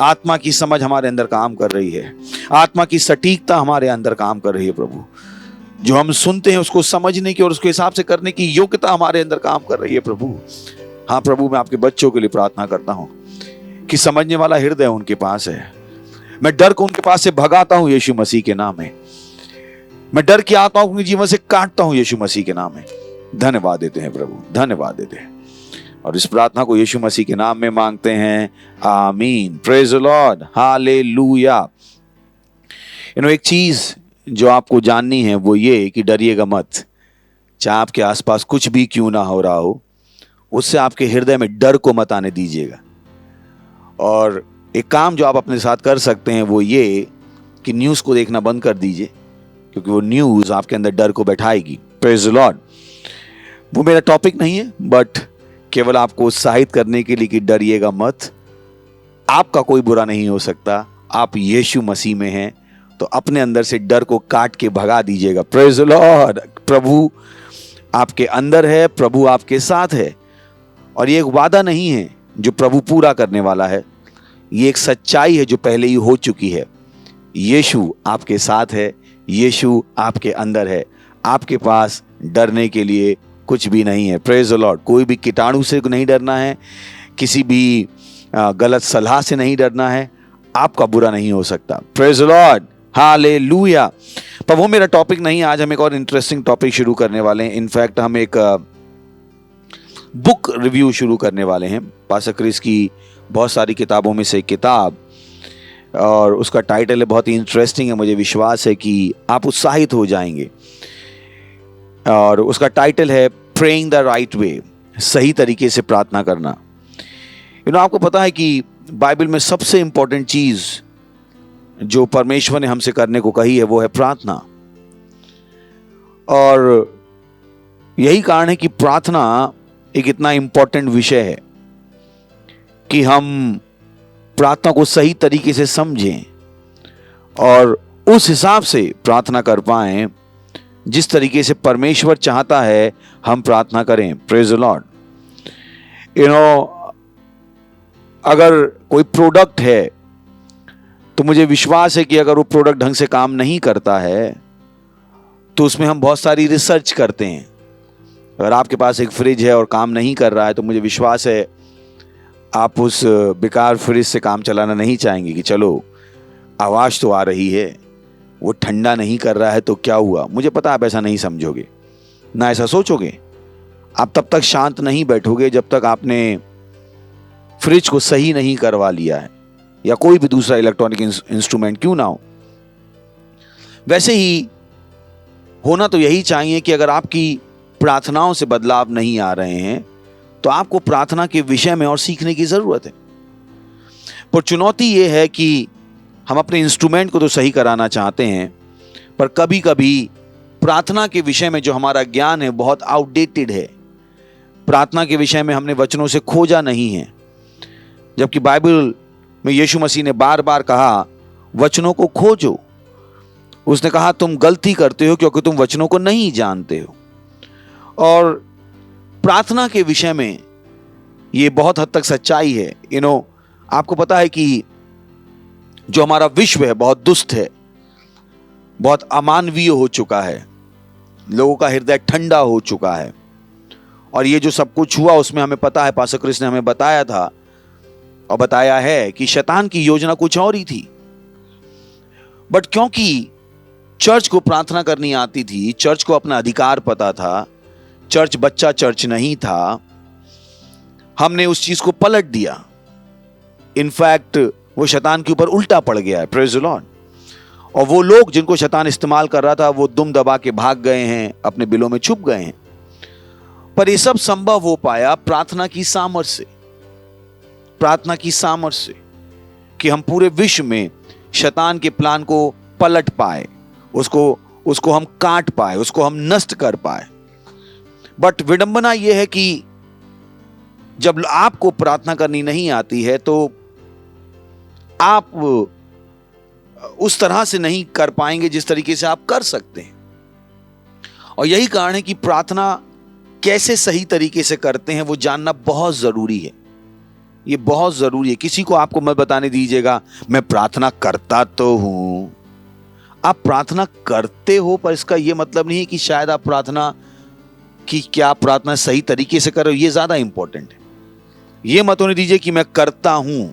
आत्मा की समझ हमारे अंदर काम कर रही है, आत्मा की सटीकता हमारे अंदर काम कर रही है प्रभु। जो हम सुनते हैं उसको समझने की और उसके हिसाब से करने की योग्यता हमारे अंदर काम कर रही है प्रभु। हाँ प्रभु, मैं आपके बच्चों के लिए प्रार्थना करता हूँ कि समझने वाला हृदय उनके पास है। मैं डर को उनके पास से भगाता हूं यीशु मसीह के नाम में। मैं डर की आत्माओं को जीवन से काटता हूं यीशु मसीह के नाम में। धन्यवाद देते हैं प्रभु, धन्यवाद देते हैं और इस प्रार्थना को यीशु मसीह के नाम में मांगते हैं, आमीन। Praise the Lord, hallelujah. एक चीज जो आपको जाननी है वो ये कि डरिएगा मत। चाहे आपके आसपास कुछ भी क्यों ना हो रहा हो, उससे आपके हृदय में डर को मत आने दीजिएगा। और एक काम जो आप अपने साथ कर सकते हैं वो ये कि न्यूज़ को देखना बंद कर दीजिए, क्योंकि वो न्यूज़ आपके अंदर डर को बैठाएगी। Praise the Lord. वो मेरा टॉपिक नहीं है, बट केवल आपको उत्साहित करने के लिए कि डरिएगा मत। आपका कोई बुरा नहीं हो सकता। आप यीशु मसीह में हैं, तो अपने अंदर से डर को काट के भगा दीजिएगा। Praise the Lord. प्रभु आपके अंदर है, प्रभु आपके साथ है, और ये एक वादा नहीं है जो प्रभु पूरा करने वाला है, ये एक सच्चाई है जो पहले ही हो चुकी है। यीशु आपके साथ है, यीशु आपके अंदर है। आपके पास डरने के लिए कुछ भी नहीं है। Praise the Lord. कोई भी कीटाणु से नहीं डरना है, किसी भी गलत सलाह से नहीं डरना है। आपका बुरा नहीं हो सकता। Praise the Lord, hallelujah. पर वो मेरा टॉपिक नहीं। आज हम एक और इंटरेस्टिंग टॉपिक शुरू करने वाले हैं। इनफैक्ट हम एक बुक रिव्यू शुरू करने वाले हैं। पास्टर क्रिस की बहुत सारी किताबों में से एक किताब, और उसका टाइटल है, बहुत ही इंटरेस्टिंग है, मुझे विश्वास है कि आप उत्साहित हो जाएंगे। और उसका टाइटल है प्रेइंग द राइट वे, सही तरीके से प्रार्थना करना। आपको पता है कि बाइबल में सबसे इंपॉर्टेंट चीज जो परमेश्वर ने हमसे करने को कही है वो है प्रार्थना। और यही कारण है कि प्रार्थना एक इतना इंपॉर्टेंट विषय है कि हम प्रार्थना को सही तरीके से समझें और उस हिसाब से प्रार्थना कर पाएं जिस तरीके से परमेश्वर चाहता है हम प्रार्थना करें। Praise the Lord. अगर कोई प्रोडक्ट है तो मुझे विश्वास है कि अगर वो प्रोडक्ट ढंग से काम नहीं करता है तो उसमें हम बहुत सारी रिसर्च करते हैं। अगर आपके पास एक फ्रिज है और काम नहीं कर रहा है तो मुझे विश्वास है आप उस बेकार फ्रिज से काम चलाना नहीं चाहेंगे कि चलो आवाज़ तो आ रही है, वो ठंडा नहीं कर रहा है तो क्या हुआ। मुझे पता आप ऐसा नहीं समझोगे, ना ऐसा सोचोगे। आप तब तक शांत नहीं बैठोगे जब तक आपने फ्रिज को सही नहीं करवा लिया है, या कोई भी दूसरा इलेक्ट्रॉनिक इंस्ट्रूमेंट क्यों ना हो। वैसे ही होना तो यही चाहिए कि अगर आपकी प्रार्थनाओं से बदलाव नहीं आ रहे हैं तो आपको प्रार्थना के विषय में और सीखने की जरूरत है। पर चुनौती यह है कि हम अपने इंस्ट्रूमेंट को तो सही कराना चाहते हैं, पर कभी कभी प्रार्थना के विषय में जो हमारा ज्ञान है बहुत आउटडेटेड है। प्रार्थना के विषय में हमने वचनों से खोजा नहीं है, जबकि बाइबल में यीशु मसीह ने बार बार कहा वचनों को खोजो। उसने कहा तुम गलती करते हो क्योंकि तुम वचनों को नहीं जानते हो। और प्रार्थना के विषय में ये बहुत हद तक सच्चाई है। आपको पता है कि जो हमारा विश्व है बहुत दुष्ट है, बहुत अमानवीय हो चुका है, लोगों का हृदय ठंडा हो चुका है। और ये जो सब कुछ हुआ उसमें हमें पता है, पास्टर क्रिस ने हमें बताया था और बताया है कि शैतान की योजना कुछ और ही थी। बट क्योंकि चर्च को प्रार्थना करनी आती थी, चर्च को अपना अधिकार पता था, चर्च बच्चा चर्च नहीं था, हमने उस चीज को पलट दिया। इनफैक्ट वो शैतान के ऊपर उल्टा पड़ गया है। Praise the Lord. और वो लोग जिनको शैतान इस्तेमाल कर रहा था वो दुम दबा के भाग गए हैं, अपने बिलों में छुप गए हैं। पर ये सब संभव हो पाया प्रार्थना की सामर्थ्य से, प्रार्थना की सामर्थ्य से, कि हम पूरे विश्व में शैतान के प्लान को पलट पाए, उसको हम काट पाए, उसको हम नष्ट कर पाए। बट विडंबना यह है कि जब आपको प्रार्थना करनी नहीं आती है तो आप उस तरह से नहीं कर पाएंगे जिस तरीके से आप कर सकते हैं। और यही कारण है कि प्रार्थना कैसे सही तरीके से करते हैं वो जानना बहुत जरूरी है। ये बहुत जरूरी है। किसी को आपको मत बताने दीजिएगा मैं प्रार्थना करता तो हूं। आप प्रार्थना करते हो पर इसका यह मतलब नहीं है कि शायद आप प्रार्थना कि क्या प्रार्थना सही तरीके से कर रहे हो, ये ज्यादा इंपॉर्टेंट है। ये मत होने दीजिए कि मैं करता हूं,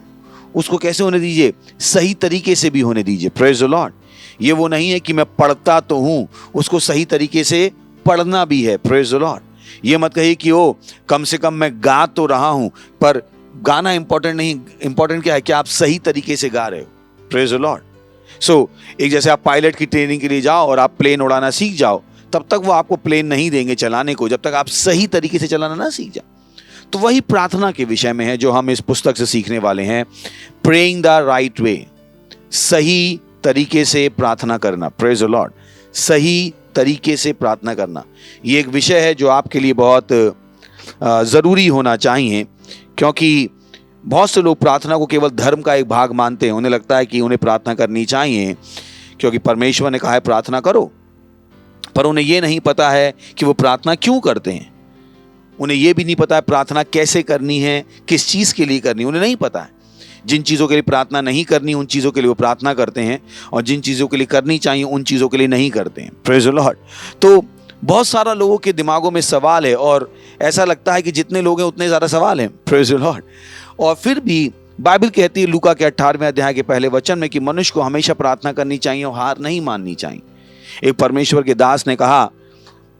उसको कैसे होने दीजिए, सही तरीके से भी होने दीजिए। Praise the Lord. ये वो नहीं है कि मैं पढ़ता तो हूं, उसको सही तरीके से पढ़ना भी है। Praise the Lord. ये मत कहिए कि ओ कम से कम मैं गा तो रहा हूं, पर गाना इंपॉर्टेंट नहीं, इंपॉर्टेंट क्या है कि आप सही तरीके से गा रहे हो। Praise the Lord. सो एक जैसे आप पायलट की ट्रेनिंग के लिए जाओ और आप प्लेन उड़ाना सीख जाओ, तब तक वो आपको प्लेन नहीं देंगे चलाने को जब तक आप सही तरीके से चलाना ना सीख जाओ। तो वही प्रार्थना के विषय में है जो हम इस पुस्तक से सीखने वाले हैं। प्रेइंग द राइट वे, सही तरीके से प्रार्थना करना। Praise the Lord. सही तरीके से प्रार्थना करना ये एक विषय है जो आपके लिए बहुत जरूरी होना चाहिए, क्योंकि बहुत से लोग प्रार्थना को केवल धर्म का एक भाग मानते हैं। उन्हें लगता है कि उन्हें प्रार्थना करनी चाहिए क्योंकि परमेश्वर ने कहा है प्रार्थना करो, पर उन्हें यह नहीं पता है कि वो प्रार्थना क्यों करते हैं। उन्हें यह भी नहीं पता है प्रार्थना कैसे करनी है, किस चीज के लिए करनी, उन्हें नहीं पता है। जिन चीजों के लिए प्रार्थना नहीं करनी उन चीजों के लिए वो प्रार्थना करते हैं, और जिन चीजों के लिए करनी चाहिए उन चीजों के लिए नहीं करते हैं। Praise the Lord. तो बहुत सारा लोगों के दिमागों में सवाल है और ऐसा लगता है कि जितने लोग हैं उतने ज्यादा सवाल हैं। Praise the Lord. और फिर भी बाइबल कहती है लूका के 18वें अध्याय के पहले वचन में कि मनुष्य को हमेशा प्रार्थना करनी चाहिए और हार नहीं माननी चाहिए। एक परमेश्वर के दास ने कहा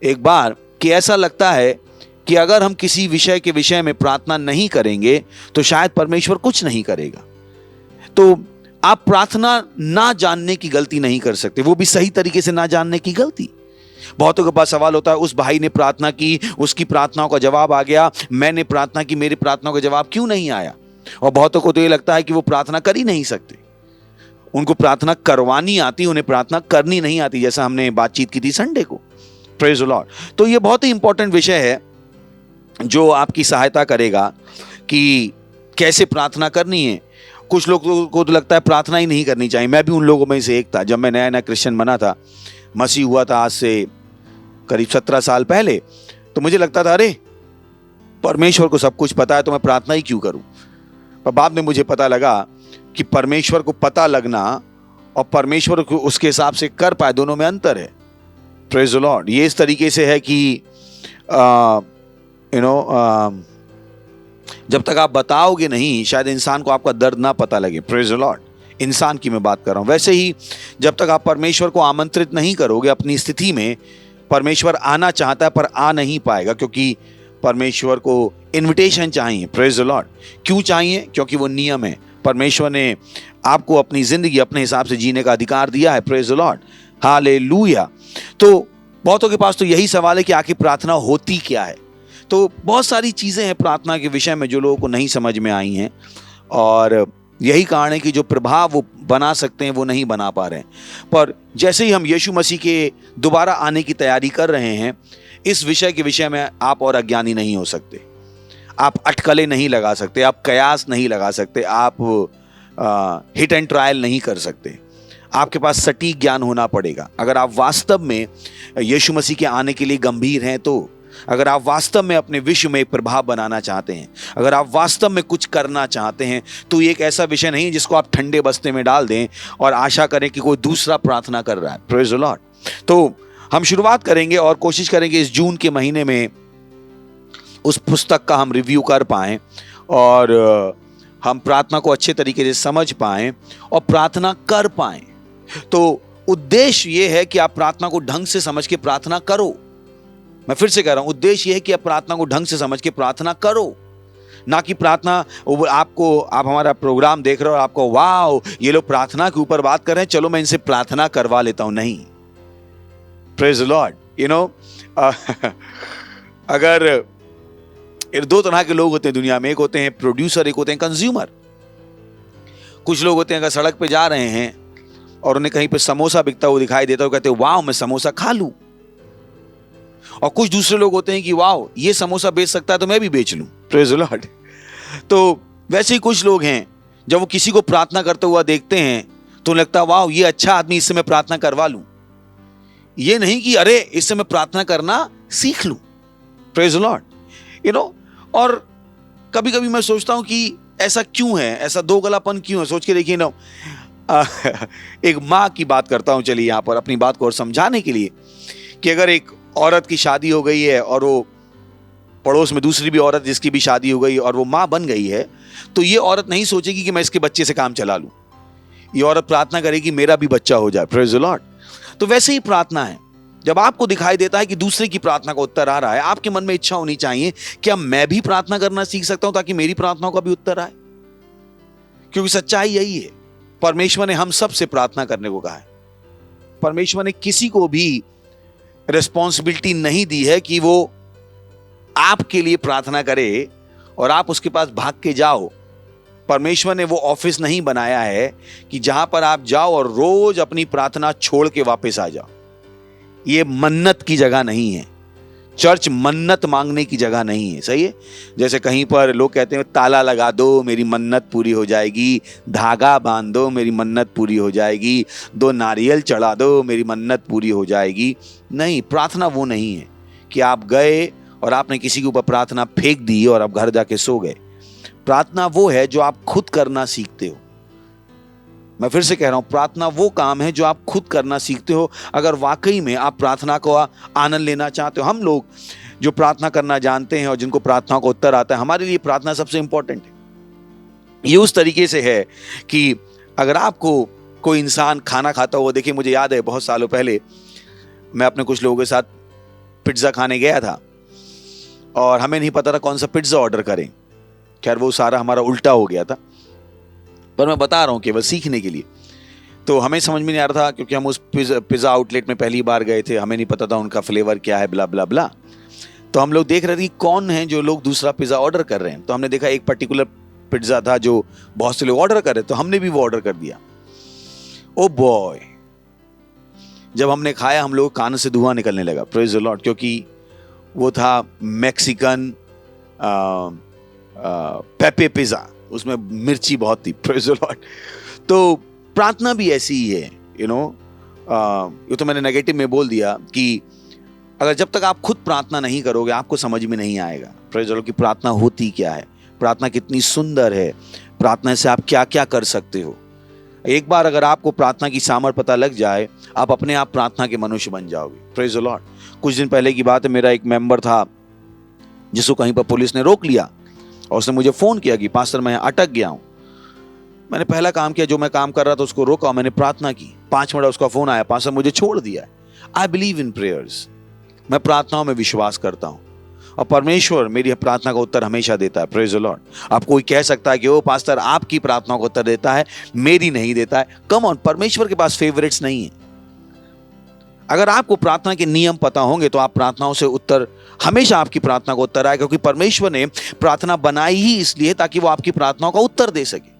एक बार कि ऐसा लगता है कि अगर हम किसी विषय के विषय में प्रार्थना नहीं करेंगे तो शायद परमेश्वर कुछ नहीं करेगा। तो आप प्रार्थना ना जानने की गलती नहीं कर सकते, वो भी सही तरीके से ना जानने की गलती। बहुतों के पास सवाल होता है उस भाई ने प्रार्थना की, उसकी प्रार्थनाओं का जवाब आ गया, मैंने प्रार्थना की, मेरी प्रार्थनाओं का जवाब क्यों नहीं आया। और बहुतों को तो ये लगता है कि वो प्रार्थना कर ही नहीं सकते, उनको प्रार्थना करवानी आती, उन्हें प्रार्थना करनी नहीं आती, जैसा हमने बातचीत की थी संडे को। Praise the Lord. तो ये बहुत ही इंपॉर्टेंट विषय है जो आपकी सहायता करेगा कि कैसे प्रार्थना करनी है। कुछ लोगों को तो लगता है प्रार्थना ही नहीं करनी चाहिए। मैं भी उन लोगों में से एक था। जब मैं नया नया क्रिश्चियन बना था, मसीह हुआ था आज से करीब 17 साल पहले, तो मुझे लगता था अरे परमेश्वर को सब कुछ पता है तो मैं प्रार्थना ही क्यों करूं। पर बाद में मुझे पता लगा कि परमेश्वर को पता लगना और परमेश्वर को उसके हिसाब से कर पाए, दोनों में अंतर है। Praise the Lord. ये इस तरीके से है कि जब तक आप बताओगे नहीं शायद इंसान को आपका दर्द ना पता लगे। Praise the Lord. इंसान की मैं बात कर रहा हूं। वैसे ही जब तक आप परमेश्वर को आमंत्रित नहीं करोगे अपनी स्थिति में, परमेश्वर आना चाहता है पर आ नहीं पाएगा, क्योंकि परमेश्वर को इनविटेशन चाहिए। Praise the Lord. क्यों चाहिए? क्योंकि वो नियम है। परमेश्वर ने आपको अपनी जिंदगी अपने हिसाब से जीने का अधिकार दिया है। Praise the Lord. हालेलुया। तो बहुतों के पास तो यही सवाल है कि आखिर प्रार्थना होती क्या है। तो बहुत सारी चीजें हैं प्रार्थना के विषय में जो लोगों को नहीं समझ में आई हैं, और यही कारण है कि जो प्रभाव वो बना सकते हैं वो नहीं बना पा रहे हैं। पर जैसे ही हम यीशु मसीह के दोबारा आने की तैयारी कर रहे हैं, इस विषय के विषय में आप और अज्ञानी नहीं हो सकते। आप अटकलें नहीं लगा सकते, आप कयास नहीं लगा सकते, आप हिट एंड ट्रायल नहीं कर सकते। आपके पास सटीक ज्ञान होना पड़ेगा। अगर आप वास्तव में यीशु मसीह के आने के लिए गंभीर हैं, तो अगर आप वास्तव में अपने विश्व में एक प्रभाव बनाना चाहते हैं, अगर आप वास्तव में कुछ करना चाहते हैं, तो ये एक ऐसा विषय नहीं है जिसको आप ठंडे बस्ते में डाल दें और आशा करें कि कोई दूसरा प्रार्थना कर रहा है। Praise the Lord. तो हम शुरुआत करेंगे और कोशिश करेंगे इस जून के महीने में उस पुस्तक का हम रिव्यू कर पाएं और हम प्रार्थना को अच्छे तरीके से समझ पाएं और प्रार्थना कर पाएं। तो उद्देश्य ये है कि आप प्रार्थना को ढंग से समझ के प्रार्थना करो। मैं फिर से कह रहा हूं, उद्देश्य ये है कि आप प्रार्थना को ढंग से समझ के प्रार्थना करो, ना कि प्रार्थना आप हमारा प्रोग्राम देख रहे हो और आपको वाओ ये लोग प्रार्थना के ऊपर बात कर रहे हैं, चलो मैं इनसे प्रार्थना करवा लेता हूं। नहीं, praise the Lord. You know, अगर दो तरह के लोग होते हैं दुनिया में, एक होते हैं प्रोड्यूसर, एक होते हैं कंज्यूमर। कुछ लोग होते हैं अगर सड़क पे जा रहे हैं और उन्हें कहीं पे समोसा बिकता हुआ दिखाई देता है, कहते हैं वाओ मैं समोसा खा लूं। और कुछ दूसरे लोग होते हैं कि वाओ ये समोसा बेच सकता है तो मैं भी बेच लूं। Praise the Lord. तो वैसे ही कुछ लोग हैं, जब वो किसी को प्रार्थना करते हुआ देखते हैं तो लगता है वाओ ये अच्छा आदमी, इससे मैं प्रार्थना करवा लूं। ये नहीं कि अरे इससे मैं प्रार्थना करना सीख लूं। Praise the Lord. You know, और कभी कभी मैं सोचता हूं कि ऐसा क्यों है, ऐसा दो गलापन क्यों है। सोच के देखिए ना, एक माँ की बात करता हूं, चलिए यहां पर अपनी बात को और समझाने के लिए, कि अगर एक औरत की शादी हो गई है और वो पड़ोस में दूसरी भी औरत जिसकी भी शादी हो गई और वो माँ बन गई है, तो ये औरत नहीं सोचेगी कि मैं इसके बच्चे से काम चला लूं। ये औरत प्रार्थना करेगी मेरा भी बच्चा हो जाए। Praise the Lord. तो वैसे ही प्रार्थना है, जब आपको दिखाई देता है कि दूसरे की प्रार्थना का उत्तर आ रहा है, आपके मन में इच्छा होनी चाहिए क्या मैं भी प्रार्थना करना सीख सकता हूं ताकि मेरी प्रार्थनाओं का भी उत्तर आए। क्योंकि सच्चाई यही है, परमेश्वर ने हम सब से प्रार्थना करने को कहा है। परमेश्वर ने किसी को भी रिस्पॉन्सिबिलिटी नहीं दी है कि वो आपके लिए प्रार्थना करे और आप उसके पास भाग के जाओ। परमेश्वर ने वो ऑफिस नहीं बनाया है कि जहां पर आप जाओ और रोज अपनी प्रार्थना छोड़ के वापस आ जाओ। ये मन्नत की जगह नहीं है। चर्च मन्नत मांगने की जगह नहीं है। सही है। जैसे कहीं पर लोग कहते हैं ताला लगा दो मेरी मन्नत पूरी हो जाएगी, धागा बांध दो मेरी मन्नत पूरी हो जाएगी, 2 नारियल चढ़ा दो मेरी मन्नत पूरी हो जाएगी। नहीं, प्रार्थना वो नहीं है कि आप गए और आपने किसी के ऊपर प्रार्थना फेंक दी और आप घर जाके सो गए। प्रार्थना वो है जो आप खुद करना सीखते हो। मैं फिर से कह रहा हूं, प्रार्थना वो काम है जो आप खुद करना सीखते हो, अगर वाकई में आप प्रार्थना को आनंद लेना चाहते हो। हम लोग जो प्रार्थना करना जानते हैं और जिनको प्रार्थना का उत्तर आता है, हमारे लिए प्रार्थना सबसे इंपॉर्टेंट है। ये उस तरीके से है कि अगर आपको कोई इंसान खाना खाता हुआ, देखिए मुझे याद है बहुत सालों पहले मैं अपने कुछ लोगों के साथ पिज्ज़ा खाने गया था और हमें नहीं पता था कौन सा पिज्ज़ा ऑर्डर करें। खैर वो सारा हमारा उल्टा हो गया था, पर मैं बता रहा हूँ केवल सीखने के लिए। तो हमें समझ में नहीं आ रहा था क्योंकि हम उस पिज़्ज़ा आउटलेट में पहली बार गए थे, हमें नहीं पता था उनका फ्लेवर क्या है, ब्ला ब्ला ब्ला। तो हम लोग देख रहे थे कौन है जो लोग दूसरा पिज़्ज़ा ऑर्डर कर रहे हैं। तो हमने देखा एक पर्टिकुलर पिज़्ज़ा था जो बहुत से लोग ऑर्डर कर रहे, तो हमने भी वो ऑर्डर कर दिया। ओ बॉय, जब हमने खाया हम लोग कान से धुआं निकलने लगा। Praise the Lord. क्योंकि वो था मैक्सिकन पेपे पिज़्ज़ा, उसमें मिर्ची बहुत थी। Praise the Lord. तो प्रार्थना भी ऐसी ही है। यू नो, ये तो मैंने नेगेटिव में बोल दिया कि अगर जब तक आप खुद प्रार्थना नहीं करोगे आपको समझ में नहीं आएगा प्रेज द लॉर्ड कि प्रार्थना होती क्या है, प्रार्थना कितनी सुंदर है, प्रार्थना से आप क्या क्या कर सकते हो। एक बार अगर आपको प्रार्थना की सामर्थ पता लग जाए, आप अपने आप प्रार्थना के मनुष्य बन जाओगे। Praise the Lord. कुछ दिन पहले की बात है, मेरा एक मेंबर था जिसको कहीं पर पुलिस ने रोक लिया और उसने मुझे फोन किया कि पास्टर मैं अटक गया हूं। मैंने पहला काम किया, जो मैं काम कर रहा था उसको रोका और मैंने प्रार्थना की। 5 मिनट उसका फोन आया, पास्टर मुझे छोड़ दिया है। I believe in prayers. मैं प्रार्थनाओं में विश्वास करता हूं और परमेश्वर मेरी प्रार्थना का उत्तर हमेशा देता है। Praise the Lord. आप कोई कह सकता है कि ओ पास्टर आपकी प्रार्थनाओं का उत्तर देता है, मेरी नहीं देता है। कम ऑन, परमेश्वर के पास फेवरेट्स नहीं है। अगर आपको प्रार्थना के नियम पता होंगे तो आप प्रार्थनाओं से उत्तर, हमेशा आपकी प्रार्थना का उत्तर आए, क्योंकि परमेश्वर ने प्रार्थना बनाई ही इसलिए ताकि वो आपकी प्रार्थनाओं का उत्तर दे सके।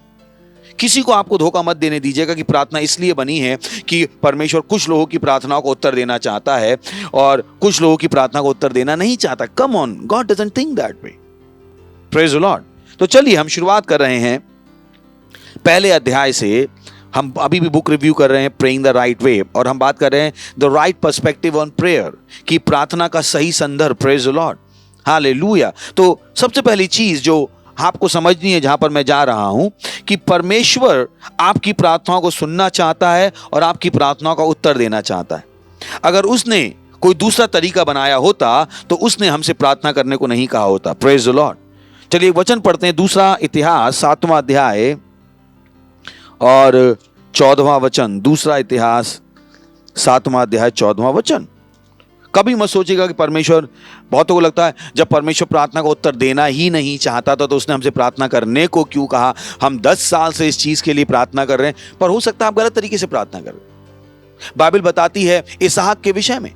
किसी को आपको धोखा मत देने दीजिएगा कि प्रार्थना इसलिए बनी है कि परमेश्वर कुछ लोगों की प्रार्थनाओं को उत्तर देना चाहता है और कुछ लोगों की प्रार्थना को उत्तर देना नहीं चाहता। Come on, God doesn't think that way. Praise the Lord. तो चलिए हम शुरुआत कर रहे हैं पहले अध्याय से हम अभी भी बुक रिव्यू कर रहे हैं, प्रेइंग द राइट वे, और हम बात कर रहे हैं the right perspective on prayer, कि प्रार्थना का सही संदर्भ। Praise the Lord, hallelujah. तो सबसे पहली चीज जो आपको समझनी है, जहां पर मैं जा रहा हूं, कि परमेश्वर आपकी प्रार्थनाओं को सुनना चाहता है और आपकी प्रार्थनाओं का उत्तर देना चाहता है। अगर उसने कोई दूसरा तरीका बनाया होता तो उसने हमसे प्रार्थना करने को नहीं कहा होता। Praise the Lord. चलिए एक वचन पढ़ते हैं, दूसरा इतिहास 7वां अध्याय और 14वां वचन। दूसरा इतिहास 7वां अध्याय 14वां वचन। कभी मत सोचिएगा कि परमेश्वर, बहुतों को लगता है जब परमेश्वर प्रार्थना का उत्तर देना ही नहीं चाहता था तो उसने हमसे प्रार्थना करने को क्यों कहा। हम 10 साल से इस चीज के लिए प्रार्थना कर रहे हैं, पर हो सकता है आप गलत तरीके से प्रार्थना कर रहे हैं। बाइबल बताती है इसहाक के विषय में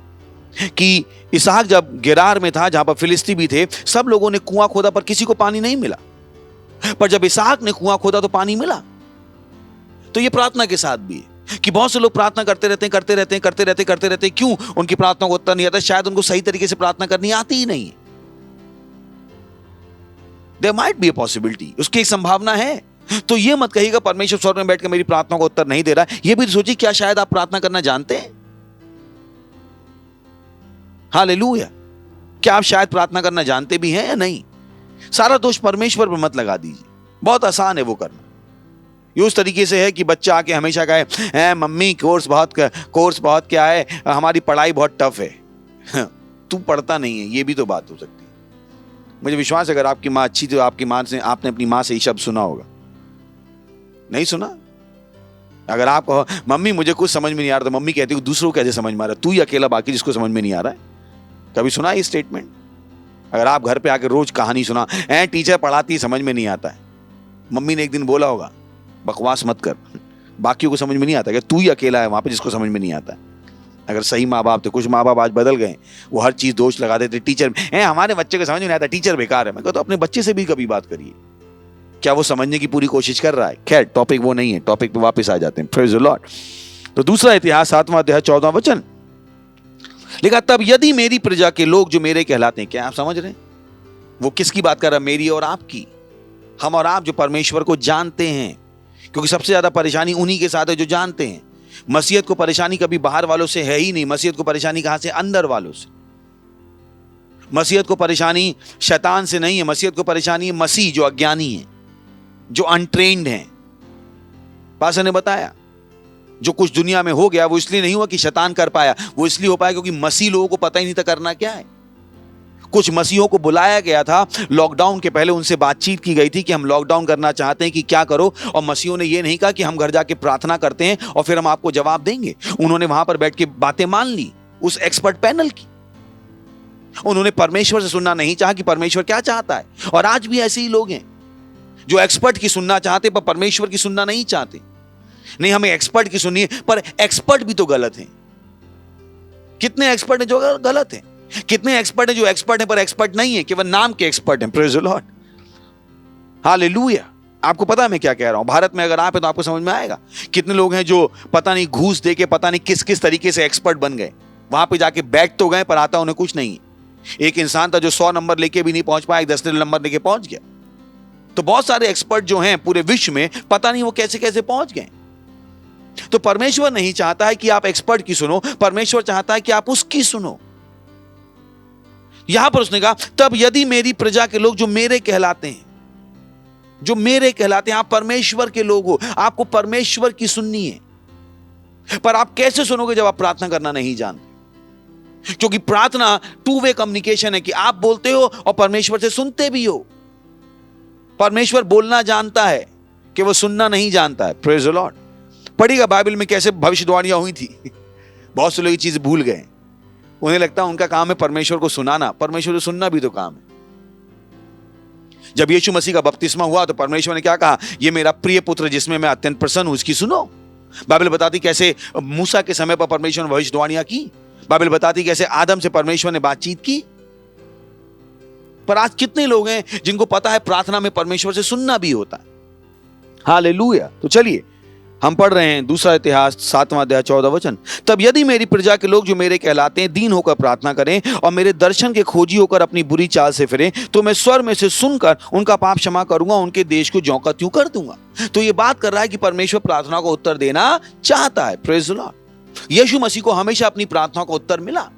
कि इसहाक जब गेरार में था, जहां पर फिलिस्ती भी थे, सब लोगों ने कुआं खोदा पर किसी को पानी नहीं मिला, पर जब इसहाक ने कुआं खोदा तो पानी मिला। तो ये प्रार्थना के साथ भी है कि बहुत से लोग प्रार्थना करते रहते हैं। क्यों उनकी प्रार्थना को उत्तर नहीं आता? शायद उनको सही तरीके से प्रार्थना करनी आती ही नहीं है। There might be a possibility, उसकी एक संभावना है। तो ये मत कहिएगा परमेश्वर स्वर्ग में बैठकर मेरी प्रार्थना को उत्तर नहीं दे रहा है। ये भी सोचिए, क्या शायद आप प्रार्थना करना जानते हैं? हालेलुया। क्या आप शायद प्रार्थना करना जानते भी हैं या नहीं? सारा दोष परमेश्वर पर मत लगा दीजिए, बहुत आसान है वो करना। ये उस तरीके से है कि बच्चा आके हमेशा कहे, मम्मी कोर्स बहुत क्या है, हमारी पढ़ाई बहुत टफ है। तू पढ़ता नहीं है, ये भी तो बात हो सकती है। मुझे विश्वास है अगर आपकी माँ अच्छी थी तो आपने अपनी माँ से ये शब्द सुना होगा। नहीं सुना? अगर आप कहो मम्मी मुझे कुछ समझ में नहीं आ रहा, तो मम्मी कहती है दूसरों को कैसे समझ में आ रहा है, तू ही अकेला बाकी जिसको समझ में नहीं आ रहा है। कभी सुना ये स्टेटमेंट? अगर आप घर पे आकर रोज कहानी सुना, टीचर पढ़ाती समझ में नहीं आता है, मम्मी ने एक दिन बोला होगा बकवास मत कर, बाकियों को समझ में नहीं आता, कि तू ही अकेला है वहां पे जिसको समझ में नहीं आता। अगर सही माँ बाप थे, कुछ माँ बाप आज बदल गए, वो हर चीज दोष लगा देते टीचर में, हमारे बच्चे को समझ में नहीं आता, टीचर बेकार है। मैं कहता तो अपने बच्चे से भी कभी बात करिए, क्या वो समझने की पूरी कोशिश कर रहा है? खैर टॉपिक वो नहीं है, टॉपिक पे वापस आ जाते हैं। Praise the Lord. तो दूसरा इतिहास 7वां अध्याय 14वां वचन लिखा, तब यदि मेरी प्रजा के लोग जो मेरे कहलाते हैं, क्या आप समझ रहे हैं वो किसकी बात कर रहा है? मेरी और आपकी। हम और आप जो परमेश्वर को जानते हैं, क्योंकि सबसे ज्यादा परेशानी उन्हीं के साथ है जो जानते हैं। मसीहत को परेशानी कभी बाहर वालों से है ही नहीं। मसीहत को परेशानी कहां से? अंदर वालों से। मसीहत को परेशानी शैतान से नहीं है, मसीहत को परेशानी है मसीह जो अज्ञानी है, जो अनट्रेन्ड है। पास्टर ने बताया जो कुछ दुनिया में हो गया वो इसलिए नहीं हुआ कि शैतान कर पाया, वो इसलिए हो पाया क्योंकि मसीह लोगों को पता ही नहीं था करना क्या है। कुछ मसीहों को बुलाया गया था लॉकडाउन के पहले, उनसे बातचीत की गई थी कि हम लॉकडाउन करना चाहते हैं कि क्या करो, और मसीहों ने ये नहीं कहा कि हम घर जाके प्रार्थना करते हैं और फिर हम आपको जवाब देंगे। उन्होंने वहां पर बैठ के बातें मान ली उस एक्सपर्ट पैनल की। उन्होंने परमेश्वर से सुनना नहीं चाहा कि परमेश्वर क्या चाहता है। और आज भी ऐसे ही लोग हैं जो एक्सपर्ट की सुनना चाहते पर परमेश्वर की सुनना नहीं चाहते। नहीं, हमें एक्सपर्ट की सुनिए, पर एक्सपर्ट भी तो गलत हैं। कितने एक्सपर्ट हैं जो गलत हैं? कितने एक्सपर्ट हैं जो एक्सपर्ट हैं पर एक्सपर्ट नहीं है, केवल नाम के एक्सपर्ट हैं। Praise the Lord, hallelujah. आपको पता है मैं क्या कह रहा हूं? भारत में अगर आप हैं तो आपको समझ में आएगा कितने लोग हैं जो पता नहीं घूस दे के पता नहीं किस किस तरीके से एक्सपर्ट बन गए। वहां पे जाके बैठ तो गए पर आता उन्हें कुछ नहीं। एक इंसान था जो 100 नंबर लेके भी नहीं पहुंच पाया, 10 नंबर लेके पहुंच गया। तो बहुत सारे एक्सपर्ट जो हैं पूरे विश्व में, पता नहीं वो कैसे कैसे पहुंच गए। तो परमेश्वर नहीं चाहता है कि आप एक्सपर्ट की सुनो, परमेश्वर चाहता है कि आप उसकी सुनो। यहां पर उसने कहा, तब यदि मेरी प्रजा के लोग जो मेरे कहलाते हैं, जो मेरे कहलाते हैं, आप परमेश्वर के लोग हो, आपको परमेश्वर की सुननी है। पर आप कैसे सुनोगे जब आप प्रार्थना करना नहीं जानते? क्योंकि प्रार्थना 2 वे कम्युनिकेशन है कि आप बोलते हो और परमेश्वर से सुनते भी हो। परमेश्वर बोलना जानता है कि वो सुनना नहीं जानता है। Praise the Lord. पढ़िएगा बाइबल में कैसे भविष्यवाणियां हुई थी। बहुत से लोग ये चीज भूल गए। उन्हें लगता है उनका काम है परमेश्वर को सुनाना, परमेश्वर को सुनना भी तो काम है। जब यीशु मसीह का बपतिस्मा हुआ तो परमेश्वर ने क्या कहा? ये मेरा प्रिय पुत्र जिसमें मैं अत्यंत प्रसन्न हूं, इसकी सुनो। बाइबल बताती कैसे मूसा के समय पर परमेश्वर ने भविष्यवाणियां की। बाइबल बताती कैसे आदम से परमेश्वर ने बातचीत की। पर आज कितने लोग हैं जिनको पता है प्रार्थना में परमेश्वर से सुनना भी होता है। हालेलुया। तो चलिए हम पढ़ रहे हैं दूसरा इतिहास 7वां अध्याय 14 वचन। तब यदि मेरी प्रजा के लोग जो मेरे कहलाते हैं दीन होकर प्रार्थना करें और मेरे दर्शन के खोजी होकर अपनी बुरी चाल से फिरें, तो मैं स्वर में से सुनकर उनका पाप क्षमा करूंगा, उनके देश को ज्यों का त्यों कर दूंगा। तो ये बात कर रहा है कि परमेश्वर प्रार्थना को उत्तर देना चाहता है। Praise the Lord. यीशु मसीह को हमेशा अपनी प्रार्थना को उत्तर मिला।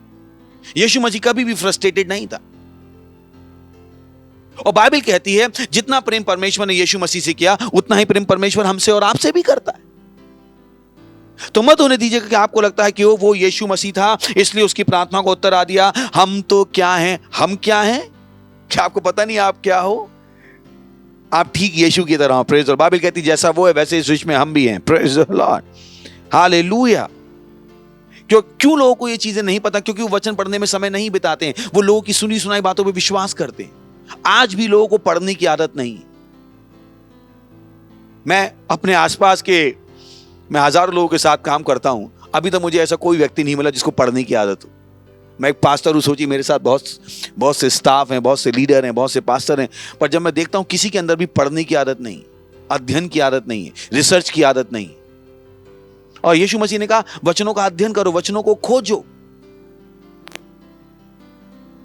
यीशु मसीह कभी भी फ्रस्ट्रेटेड नहीं था। और बाइबल कहती है जितना प्रेम परमेश्वर ने यीशु मसीह से किया उतना ही प्रेम परमेश्वर हमसे और आपसे भी करता है। तो मत होने दीजिएगा कि आपको लगता है कि वो यीशु मसीह था इसलिए उसकी प्रार्थना को उत्तर आ दिया। हम तो क्या हैं? हम क्या हैं? क्या आपको पता नहीं आप क्या हो? आप ठीक यीशु की तरह हो। Praise the Lord. बाइबल कहती है जैसा वो है वैसे इस विश्व में हम भी हैं। Praise the Lord. हालेलुया। क्यों लोगों को ये चीजें नहीं पता? क्योंकि वो वचन पढ़ने में समय नहीं बिताते हैं। वो लोगों की सुनी सुनाई बातों पर विश्वास करते हैं। आज भी लोगों को पढ़ने की आदत नहीं। मैं अपने आसपास के मैं हजारों लोगों के साथ काम करता हूं, अभी तक मुझे ऐसा कोई व्यक्ति नहीं मिला जिसको पढ़ने की आदत हो। मैं एक पास्टर हूं, सोचिए मेरे साथ बहुत से स्टाफ हैं, बहुत से लीडर हैं, बहुत से पास्टर हैं, पर जब मैं देखता हूं किसी के अंदर भी पढ़ने की आदत नहीं, अध्ययन की आदत नहीं है, रिसर्च की आदत नहीं। और यीशु मसीह ने कहा वचनों का अध्ययन करो, वचनों को खोजो।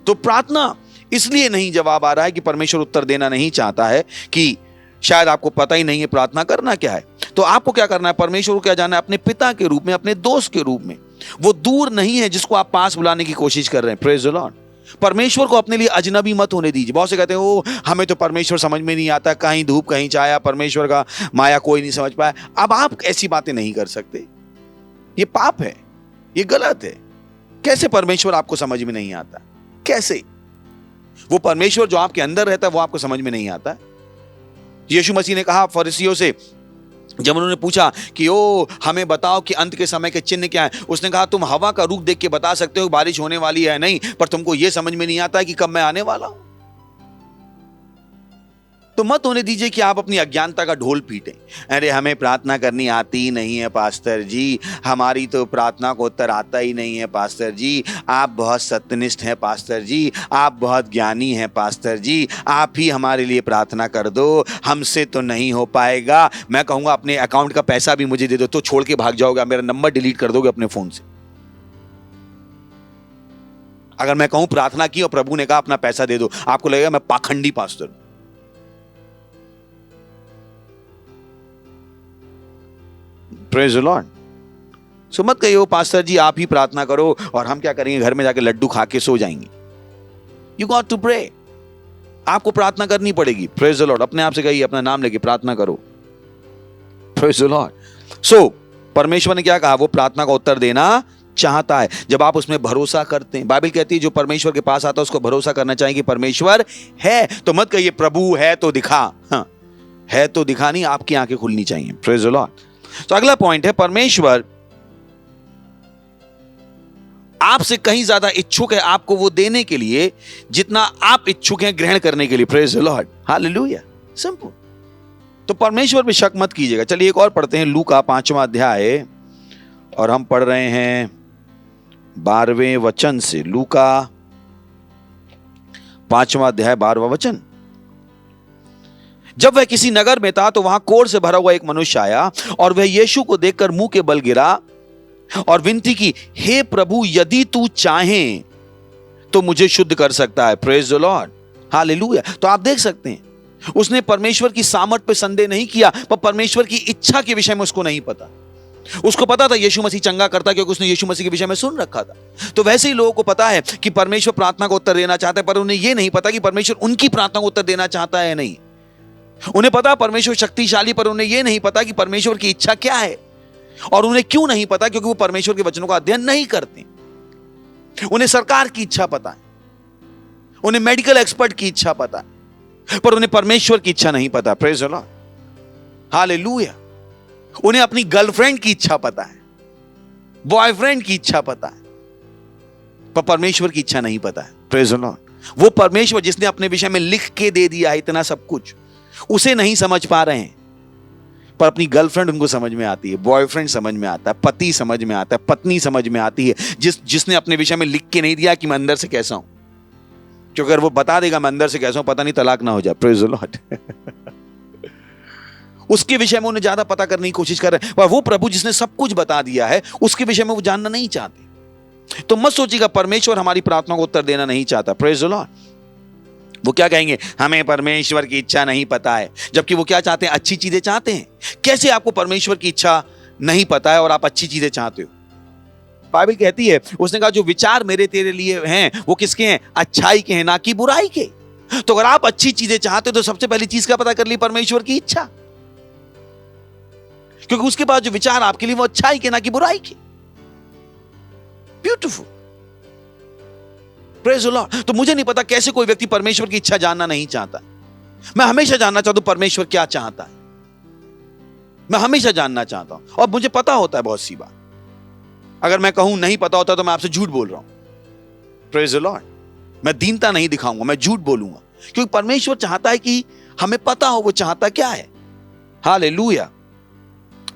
तो प्रार्थना इसलिए नहीं जवाब आ रहा है कि परमेश्वर उत्तर देना नहीं चाहता है कि शायद आपको पता ही नहीं है प्रार्थना करना क्या है। तो आपको क्या करना है? परमेश्वर को क्या जानना है? अपने पिता के रूप में, अपने दोस्त के रूप में। वो दूर नहीं है जिसको आप पास बुलाने की कोशिश कर रहे हैं। Praise the Lord. परमेश्वर को अपने लिए अजनबी मत होने दीजिए। बहुत से कहते हैं ओ हमें तो परमेश्वर समझ में नहीं आता, कहीं धूप कहीं छाया, परमेश्वर का माया कोई नहीं समझ पाया। अब आप ऐसी बातें नहीं कर सकते। ये पाप है, ये गलत है। कैसे परमेश्वर आपको समझ में नहीं आता? कैसे? वो परमेश्वर जो आपके अंदर रहता है वो आपको समझ में नहीं आता। यीशु मसीह ने कहा फरीसियों से, जब उन्होंने पूछा कि ओ हमें बताओ कि अंत के समय के चिन्ह क्या है, उसने कहा तुम हवा का रुख देख के बता सकते हो बारिश होने वाली है नहीं, पर तुमको यह समझ में नहीं आता कि कब मैं आने वाला हूं। तो मत होने दीजिए कि आप अपनी अज्ञानता का ढोल पीटें। अरे हमें प्रार्थना करनी आती ही नहीं है पास्टर जी, हमारी तो प्रार्थना को उत्तर आता ही नहीं है पास्टर जी, आप बहुत सत्यनिष्ठ हैं पास्टर जी, आप बहुत ज्ञानी हैं पास्टर जी, आप ही हमारे लिए प्रार्थना कर दो, हमसे तो नहीं हो पाएगा। मैं कहूँगा अपने अकाउंट का पैसा भी मुझे दे दो, तो छोड़ के भाग जाओगे, मेरा नंबर डिलीट कर दोगे अपने फोन से। अगर मैं कहूँ प्रार्थना की और प्रभु ने कहा अपना पैसा दे दो, आपको लगेगा मैं पाखंडी पास्टर हूं। Praise the Lord. सो मत कहिए पास्टर जी आप ही प्रार्थना करो और हम क्या करेंगे, घर में जाके लड्डू खा के सो जाएंगे। You got to pray. आपको प्रार्थना करनी पड़ेगी। Praise the Lord. अपने आप से कहिए, अपना नाम लेके प्रार्थना करो। Praise the Lord. सो परमेश्वर ने क्या कहा? वो प्रार्थना का उत्तर देना चाहता है जब आप उसमें भरोसा करते हैं। बाइबल कहती है जो परमेश्वर के पास आता है उसको भरोसा करना चाहिए कि परमेश्वर है। तो मत कहिए प्रभु है तो दिखा। हाँ, है तो दिखा नहीं, आपकी आंखें खुलनी चाहिए। Praise the Lord. तो अगला पॉइंट है परमेश्वर आपसे कहीं ज्यादा इच्छुक है आपको वो देने के लिए जितना आप इच्छुक हैं ग्रहण करने के लिए। Praise the Lord. Hallelujah. Simple. तो परमेश्वर पे शक मत कीजिएगा। चलिए एक और पढ़ते हैं, लूका 5वां अध्याय, और हम पढ़ रहे हैं 12वें वचन से। लूका 5वां अध्याय 12वां वचन। जब वह किसी नगर में था तो वहां कोढ़ से भरा हुआ एक मनुष्य आया और वह यीशु को देखकर मुंह के बल गिरा और विनती की, हे प्रभु यदि तू चाहे तो मुझे शुद्ध कर सकता है। Praise the Lord. हालेलुया। तो आप देख सकते हैं उसने परमेश्वर की सामर्थ पे संदेह नहीं किया, पर परमेश्वर की इच्छा के विषय में उसको नहीं पता। उसको पता था यीशु मसीह चंगा करता क्योंकि उसने यीशु मसीह के विषय में सुन रखा था। तो वैसे ही लोगों को पता है कि परमेश्वर प्रार्थना को उत्तर देना चाहता है, पर उन्हें यह नहीं पता कि परमेश्वर उनकी प्रार्थना को उत्तर देना चाहता है नहीं। उन्हें पता परमेश्वर शक्तिशाली, पर उन्हें यह नहीं पता कि परमेश्वर की इच्छा क्या है। और उन्हें क्यों नहीं पता? क्योंकि वो परमेश्वर के वचनों का अध्ययन नहीं करते। उन्हें सरकार की इच्छा पता है, उन्हें मेडिकल एक्सपर्ट की इच्छा पता है, पर उन्हें परमेश्वर की इच्छा नहीं पता। Praise the Lord. हालेलुया। उन्हें अपनी गर्लफ्रेंड की इच्छा पता है, बॉयफ्रेंड की इच्छा पता है, पर परमेश्वर की इच्छा नहीं पता है। Praise the Lord. वो परमेश्वर जिसने अपने विषय में लिख के दे दिया है इतना सब कुछ, उसे नहीं समझ पा रहे हैं, पर अपनी गर्लफ्रेंड उनको समझ में आती है, बॉयफ्रेंड समझ में आता है, पति समझ में आता है, पत्नी समझ में आती है। जिसने अपने विषय में लिख के नहीं दिया कि मैं अंदर से कैसा हूं, क्योंकि अगर वो बता देगा मैं अंदर से कैसा हूं, पता नहीं तलाक ना हो जाए। Praise the Lord. उसके विषय में उन्हें ज्यादा पता करने की कोशिश कर रहे हैं, पर वो प्रभु जिसने सब कुछ बता दिया है उसके विषय में वो जानना नहीं चाहते। तो मत सोचिएगा परमेश्वर हमारी प्रार्थना को उत्तर देना नहीं चाहता। Praise the Lord. वो क्या कहेंगे, हमें परमेश्वर की इच्छा नहीं पता है, जबकि वो क्या चाहते हैं, अच्छी चीजें चाहते हैं। कैसे आपको परमेश्वर की इच्छा नहीं पता है और आप अच्छी चीजें चाहते हो? बाइबल कहती है, उसने कहा जो विचार मेरे तेरे लिए हैं वो किसके हैं, अच्छाई के हैं, ना कि बुराई के। तो अगर आप अच्छी चीजें चाहते हो तो सबसे पहली चीज का पता कर ली, परमेश्वर की इच्छा, क्योंकि उसके बाद जो विचार आपके लिए वो अच्छाई के, ना कि बुराई के। Beautiful, praise the Lord. तो मुझे नहीं पता कैसे कोई व्यक्ति परमेश्वर की इच्छा जानना नहीं चाहता। मैं हमेशा जानना चाहता हूं परमेश्वर क्या चाहता है, मैं हमेशा जानना चाहता हूं, और मुझे पता होता है बहुत सी बात। अगर मैं कहूं नहीं पता होता तो मैं आपसे झूठ बोल रहा हूं। Praise the Lord. मैं दीनता नहीं दिखाऊंगा, मैं झूठ बोलूंगा, क्योंकि परमेश्वर चाहता है कि हमें पता हो वो चाहता क्या है। Hallelujah,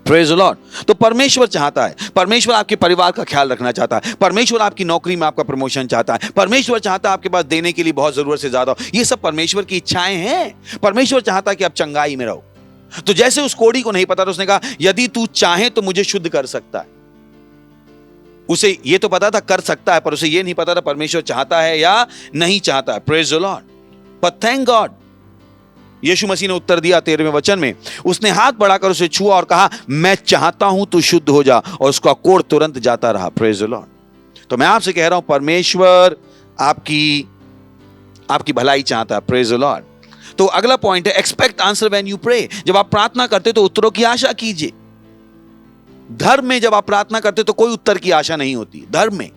praise the Lord. तो परमेश्वर चाहता है, परमेश्वर आपके परिवार का ख्याल रखना चाहता है, परमेश्वर आपकी नौकरी में आपका प्रमोशन चाहता है, परमेश्वर चाहता है आपके पास देने के लिए बहुत जरूरत से ज्यादा हो। ये सब परमेश्वर की इच्छाएं हैं। परमेश्वर चाहता है कि आप चंगाई में रहो। तो जैसे उस कोढ़ी को नहीं पता था, उसने कहा यदि तू चाहे तो मुझे शुद्ध कर सकता है। उसे ये तो पता था कर सकता है, पर उसे ये नहीं पता था परमेश्वर चाहता है या नहीं चाहता है। Praise the Lord. पर थैंक गॉड, यीशु मसीह ने उत्तर दिया 13वें वचन में। उसने हाथ बढ़ाकर उसे छुआ और कहा मैं चाहता हूं तू शुद्ध हो जा, और उसका कोढ़ तुरंत जाता रहा। Praise the Lord. तो मैं आपसे कह रहा हूं परमेश्वर आपकी भलाई चाहता है। Praise the Lord. तो अगला पॉइंट है, expect answer when you pray. जब आप प्रार्थना करते तो उत्तरों की आशा कीजिए। धर्म में जब आप प्रार्थना करते तो कोई उत्तर की आशा नहीं होती धर्म में,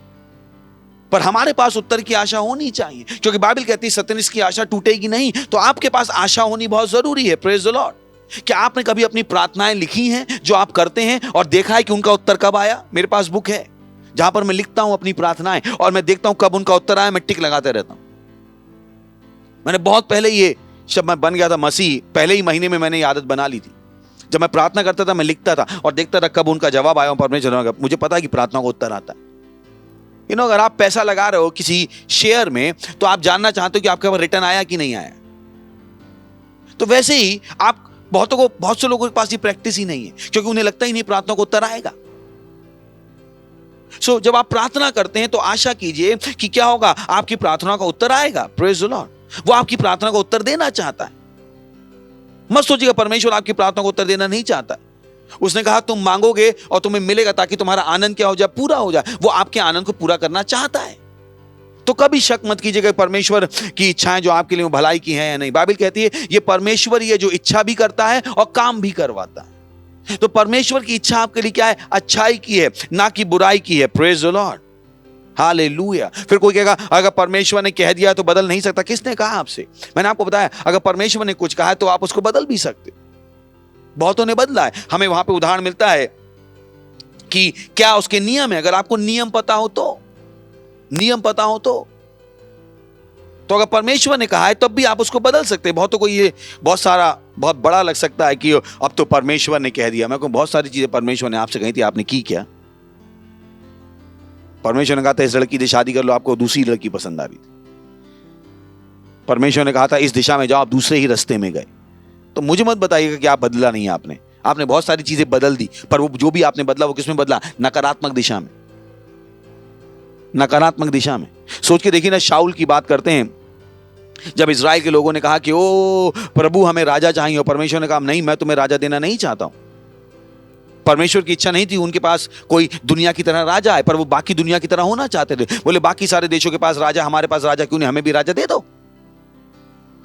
पर हमारे पास उत्तर की आशा होनी चाहिए, क्योंकि बाइबल कहती है सत्यानाश की आशा टूटेगी नहीं। तो आपके पास आशा होनी बहुत जरूरी है। Praise the Lord. क्या आपने कभी अपनी प्रार्थनाएं लिखी हैं जो आप करते हैं और देखा है कि उनका उत्तर कब आया? मेरे पास बुक है जहां पर मैं लिखता हूं अपनी प्रार्थनाएं, और मैं देखता हूं कब उनका उत्तर आया, मैं टिक लगाते रहता हूं। मैंने बहुत पहले, ये जब मैं बन गया था मसीह, पहले ही महीने में मैंने ये आदत बना ली थी। जब मैं प्रार्थना करता था मैं लिखता था और देखता था कब उनका जवाब आया। परमेश्वर, मुझे पता है कि प्रार्थना को उत्तर आता है। अगर आप पैसा लगा रहे हो किसी शेयर में, तो आप जानना चाहते हो कि आपके पास रिटर्न आया कि नहीं आया। तो वैसे ही आप बहुत से लोगों के पास ये प्रैक्टिस ही नहीं है, क्योंकि उन्हें लगता ही नहीं प्रार्थना को उत्तर आएगा। सो जब आप प्रार्थना करते हैं तो आशा कीजिए कि क्या होगा, आपकी प्रार्थना का उत्तर आएगा। Praise the Lord. वो आपकी प्रार्थना को उत्तर देना चाहता है। मत सोचिएगा परमेश्वर आपकी प्रार्थना को उत्तर देना नहीं चाहता। उसने कहा तुम मांगोगे और तुम्हें मिलेगा, ताकि तुम्हारा आनंद क्या हो जाए, पूरा हो जाए। वो आपके आनंद को पूरा करना चाहता है। तो कभी शक मत कीजिएगा परमेश्वर की इच्छाएं जो आपके लिए भलाई की हैं या नहीं। बाइबल कहती है ये परमेश्वर ही है जो इच्छा भी करता है और काम भी करवाता है। तो परमेश्वर की इच्छा आपके लिए क्या है? अच्छाई की है, ना कि बुराई की है। Praise the Lord. हालेलुया। फिर कोई कहेगा अगर परमेश्वर ने कह दिया तो बदल नहीं सकता। किसने कहा आपसे? मैंने आपको बताया, अगर परमेश्वर ने कुछ कहा है तो आप उसको बदल भी सकते। बहुतों ने बदला है। हमें वहां पे उदाहरण मिलता है कि क्या उसके नियम है। अगर आपको नियम पता हो तो अगर परमेश्वर ने कहा है तब भी आप उसको बदल सकते हैं। बहुतों को ये बहुत बड़ा लग सकता है कि अब तो परमेश्वर ने कह दिया। मैं कहूं बहुत सारी चीजें परमेश्वर ने आपसे कही थी, आपने की क्या? परमेश्वर ने कहा था इस लड़की से शादी कर लो, आपको दूसरी लड़की पसंद आ रही थी। परमेश्वर ने कहा था इस दिशा में जाओ, आप दूसरे ही रास्ते में गए। तो मुझे मत बताइएगा कि आप बदला नहीं। आपने बहुत सारी चीजें बदल दी, पर वो जो भी आपने बदला वो किसमें बदला? नकारात्मक दिशा में। नकारात्मक दिशा में। सोच के देखिए ना, शाऊल की बात करते हैं। जब इजराइल के लोगों ने कहा कि ओ प्रभु हमें राजा चाहिए, और परमेश्वर ने कहा नहीं, मैं तुम्हें राजा देना नहीं चाहता हूं। परमेश्वर की इच्छा नहीं थी उनके पास कोई दुनिया की तरह राजा है, पर वो बाकी दुनिया की तरह होना चाहते थे। बोले बाकी सारे देशों के पास राजा, हमारे पास राजा क्यों नहीं, हमें भी राजा दे दो।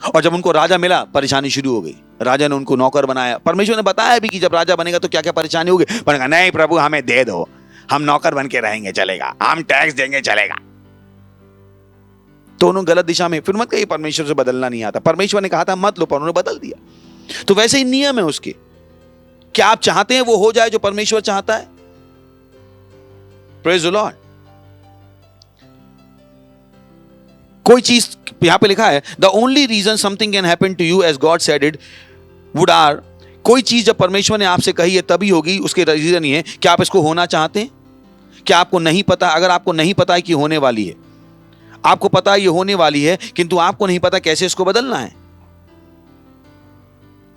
और जब उनको राजा मिला, परेशानी शुरू हो गई। राजा ने उनको नौकर बनाया। परमेश्वर ने बताया भी कि जब राजा बनेगा तो क्या क्या परेशानी होगी, पर कहा नहीं प्रभु हमें दे दो, हम नौकर बन के रहेंगे, चलेगा, हम टैक्स देंगे, चलेगा। तो उन्होंने गलत दिशा में। फिर मत कहिए परमेश्वर से बदलना नहीं आता। परमेश्वर ने कहा था मत लो, पर उन्होंने बदल दिया। तो वैसे ही नियम है उसके। क्या आप चाहते हैं वो हो जाए जो परमेश्वर चाहता है? Praise the Lord. कोई चीज यहां पे लिखा है, the only reason something can happen to you as God said it would are. कोई चीज जब परमेश्वर ने आपसे कही है तभी होगी, उसके रीजन ये है कि आप इसको होना चाहते हैं। क्या आपको नहीं पता? अगर आपको नहीं पता है कि होने वाली है, आपको पता है ये होने वाली है, किंतु आपको नहीं पता कैसे इसको बदलना है।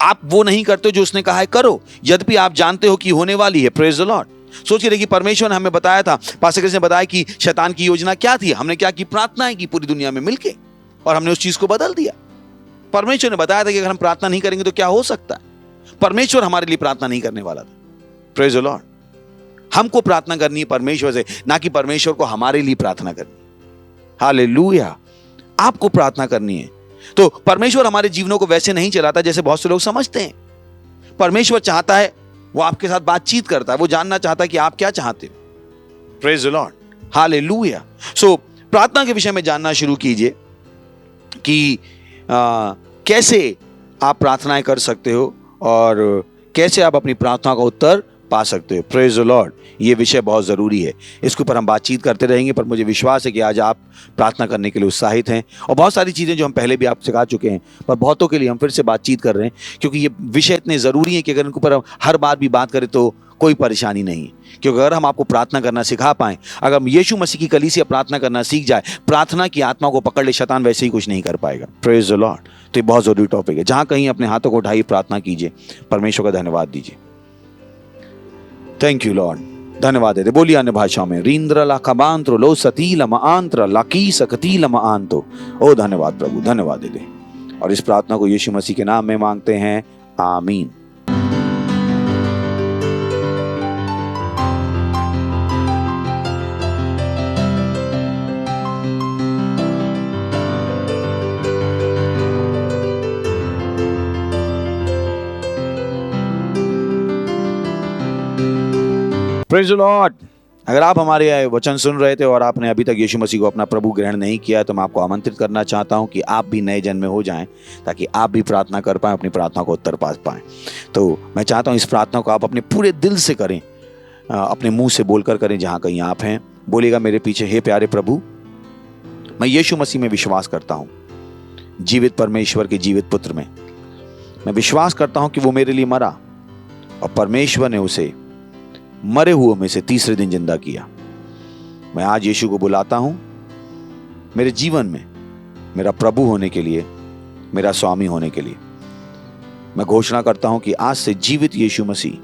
आप वो नहीं करते जो उसने कहा है करो, यद्यपि आप जानते हो कि होने वाली है। Praise the Lord. सोच के देखिए, परमेश्वर ने हमें बताया था, पास्टर क्रिस ने बताया कि शैतान की योजना क्या थी। हमने क्या की? प्रार्थनाएं की पूरी दुनिया में मिलके, और हमने उस चीज को बदल दिया। परमेश्वर ने बताया था कि अगर हम प्रार्थना नहीं करेंगे तो क्या हो सकता है। परमेश्वर हमारे लिए प्रार्थना नहीं करने वाला था। Praise the Lord. हमको प्रार्थना करनी है परमेश्वर से, ना कि परमेश्वर को हमारे लिए प्रार्थना करनी। हालेलुया। आपको प्रार्थना करनी है। तो परमेश्वर हमारे जीवनों को वैसे नहीं चलाता जैसे बहुत से लोग समझते हैं। परमेश्वर चाहता है, वो आपके साथ बातचीत करता है, वो जानना चाहता है कि आप क्या चाहते हो। Praise the Lord. हालेलुया। सो प्रार्थना के विषय में जानना शुरू कीजिए कि कैसे आप प्रार्थनाएं कर सकते हो और कैसे आप अपनी प्रार्थना का उत्तर पा सकते हो। Praise the Lord. ये विषय बहुत ज़रूरी है, इसके ऊपर हम बातचीत करते रहेंगे। पर मुझे विश्वास है कि आज आप प्रार्थना करने के लिए उत्साहित हैं, और बहुत सारी चीज़ें जो हम पहले भी आपसे सिखा चुके हैं, पर बहुतों के लिए हम फिर से बातचीत कर रहे हैं, क्योंकि ये विषय इतने ज़रूरी हैं कि अगर इनके ऊपर हम हर बार भी बात करें तो कोई परेशानी नहीं है। क्योंकि अगर हम आपको प्रार्थना करना सिखा पाएं, अगर हम यीशु मसीह की कलीसिया प्रार्थना करना सीख जाए, प्रार्थना की आत्मा को पकड़ ले, शैतान वैसे ही कुछ नहीं कर पाएगा। Praise the Lord. तो ये बहुत ज़रूरी टॉपिक है। जहाँ कहीं अपने हाथों को उठाइए, प्रार्थना कीजिए, परमेश्वर का धन्यवाद दीजिए। Thank you Lord. धन्यवाद देते। बोलिए अन्य भाषाओं में, रींद्र लाखाबांत्रो लो सतीलम आंत्र लाकी सकतीलम आंतो। ओ धन्यवाद प्रभु, धन्यवाद देते। और इस प्रार्थना को यीशु मसीह के नाम में मांगते हैं, आमीन। Praise the Lord. अगर आप हमारे वचन सुन रहे थे और आपने अभी तक यीशु मसीह को अपना प्रभु ग्रहण नहीं किया, तो मैं आपको आमंत्रित करना चाहता हूं कि आप भी नए जन्म में हो जाएं, ताकि आप भी प्रार्थना कर पाएं, अपनी प्रार्थना को उत्तर पा पाएं। तो मैं चाहता हूं इस प्रार्थना को आप अपने पूरे दिल से करें, अपने मुंह से बोलकर करें। जहां कहीं आप हैं, बोलिएगा मेरे पीछे, हे प्यारे प्रभु, मैं यीशु मसीह में विश्वास करता हूँ, जीवित परमेश्वर के जीवित पुत्र में। मैं विश्वास करता हूँ कि वो मेरे लिए मरा और परमेश्वर ने उसे मरे हुए में से तीसरे दिन जिंदा किया। मैं आज यीशु को बुलाता हूं मेरे जीवन में मेरा प्रभु होने के लिए, मेरा स्वामी होने के लिए। मैं घोषणा करता हूं कि आज से जीवित यीशु मसीह,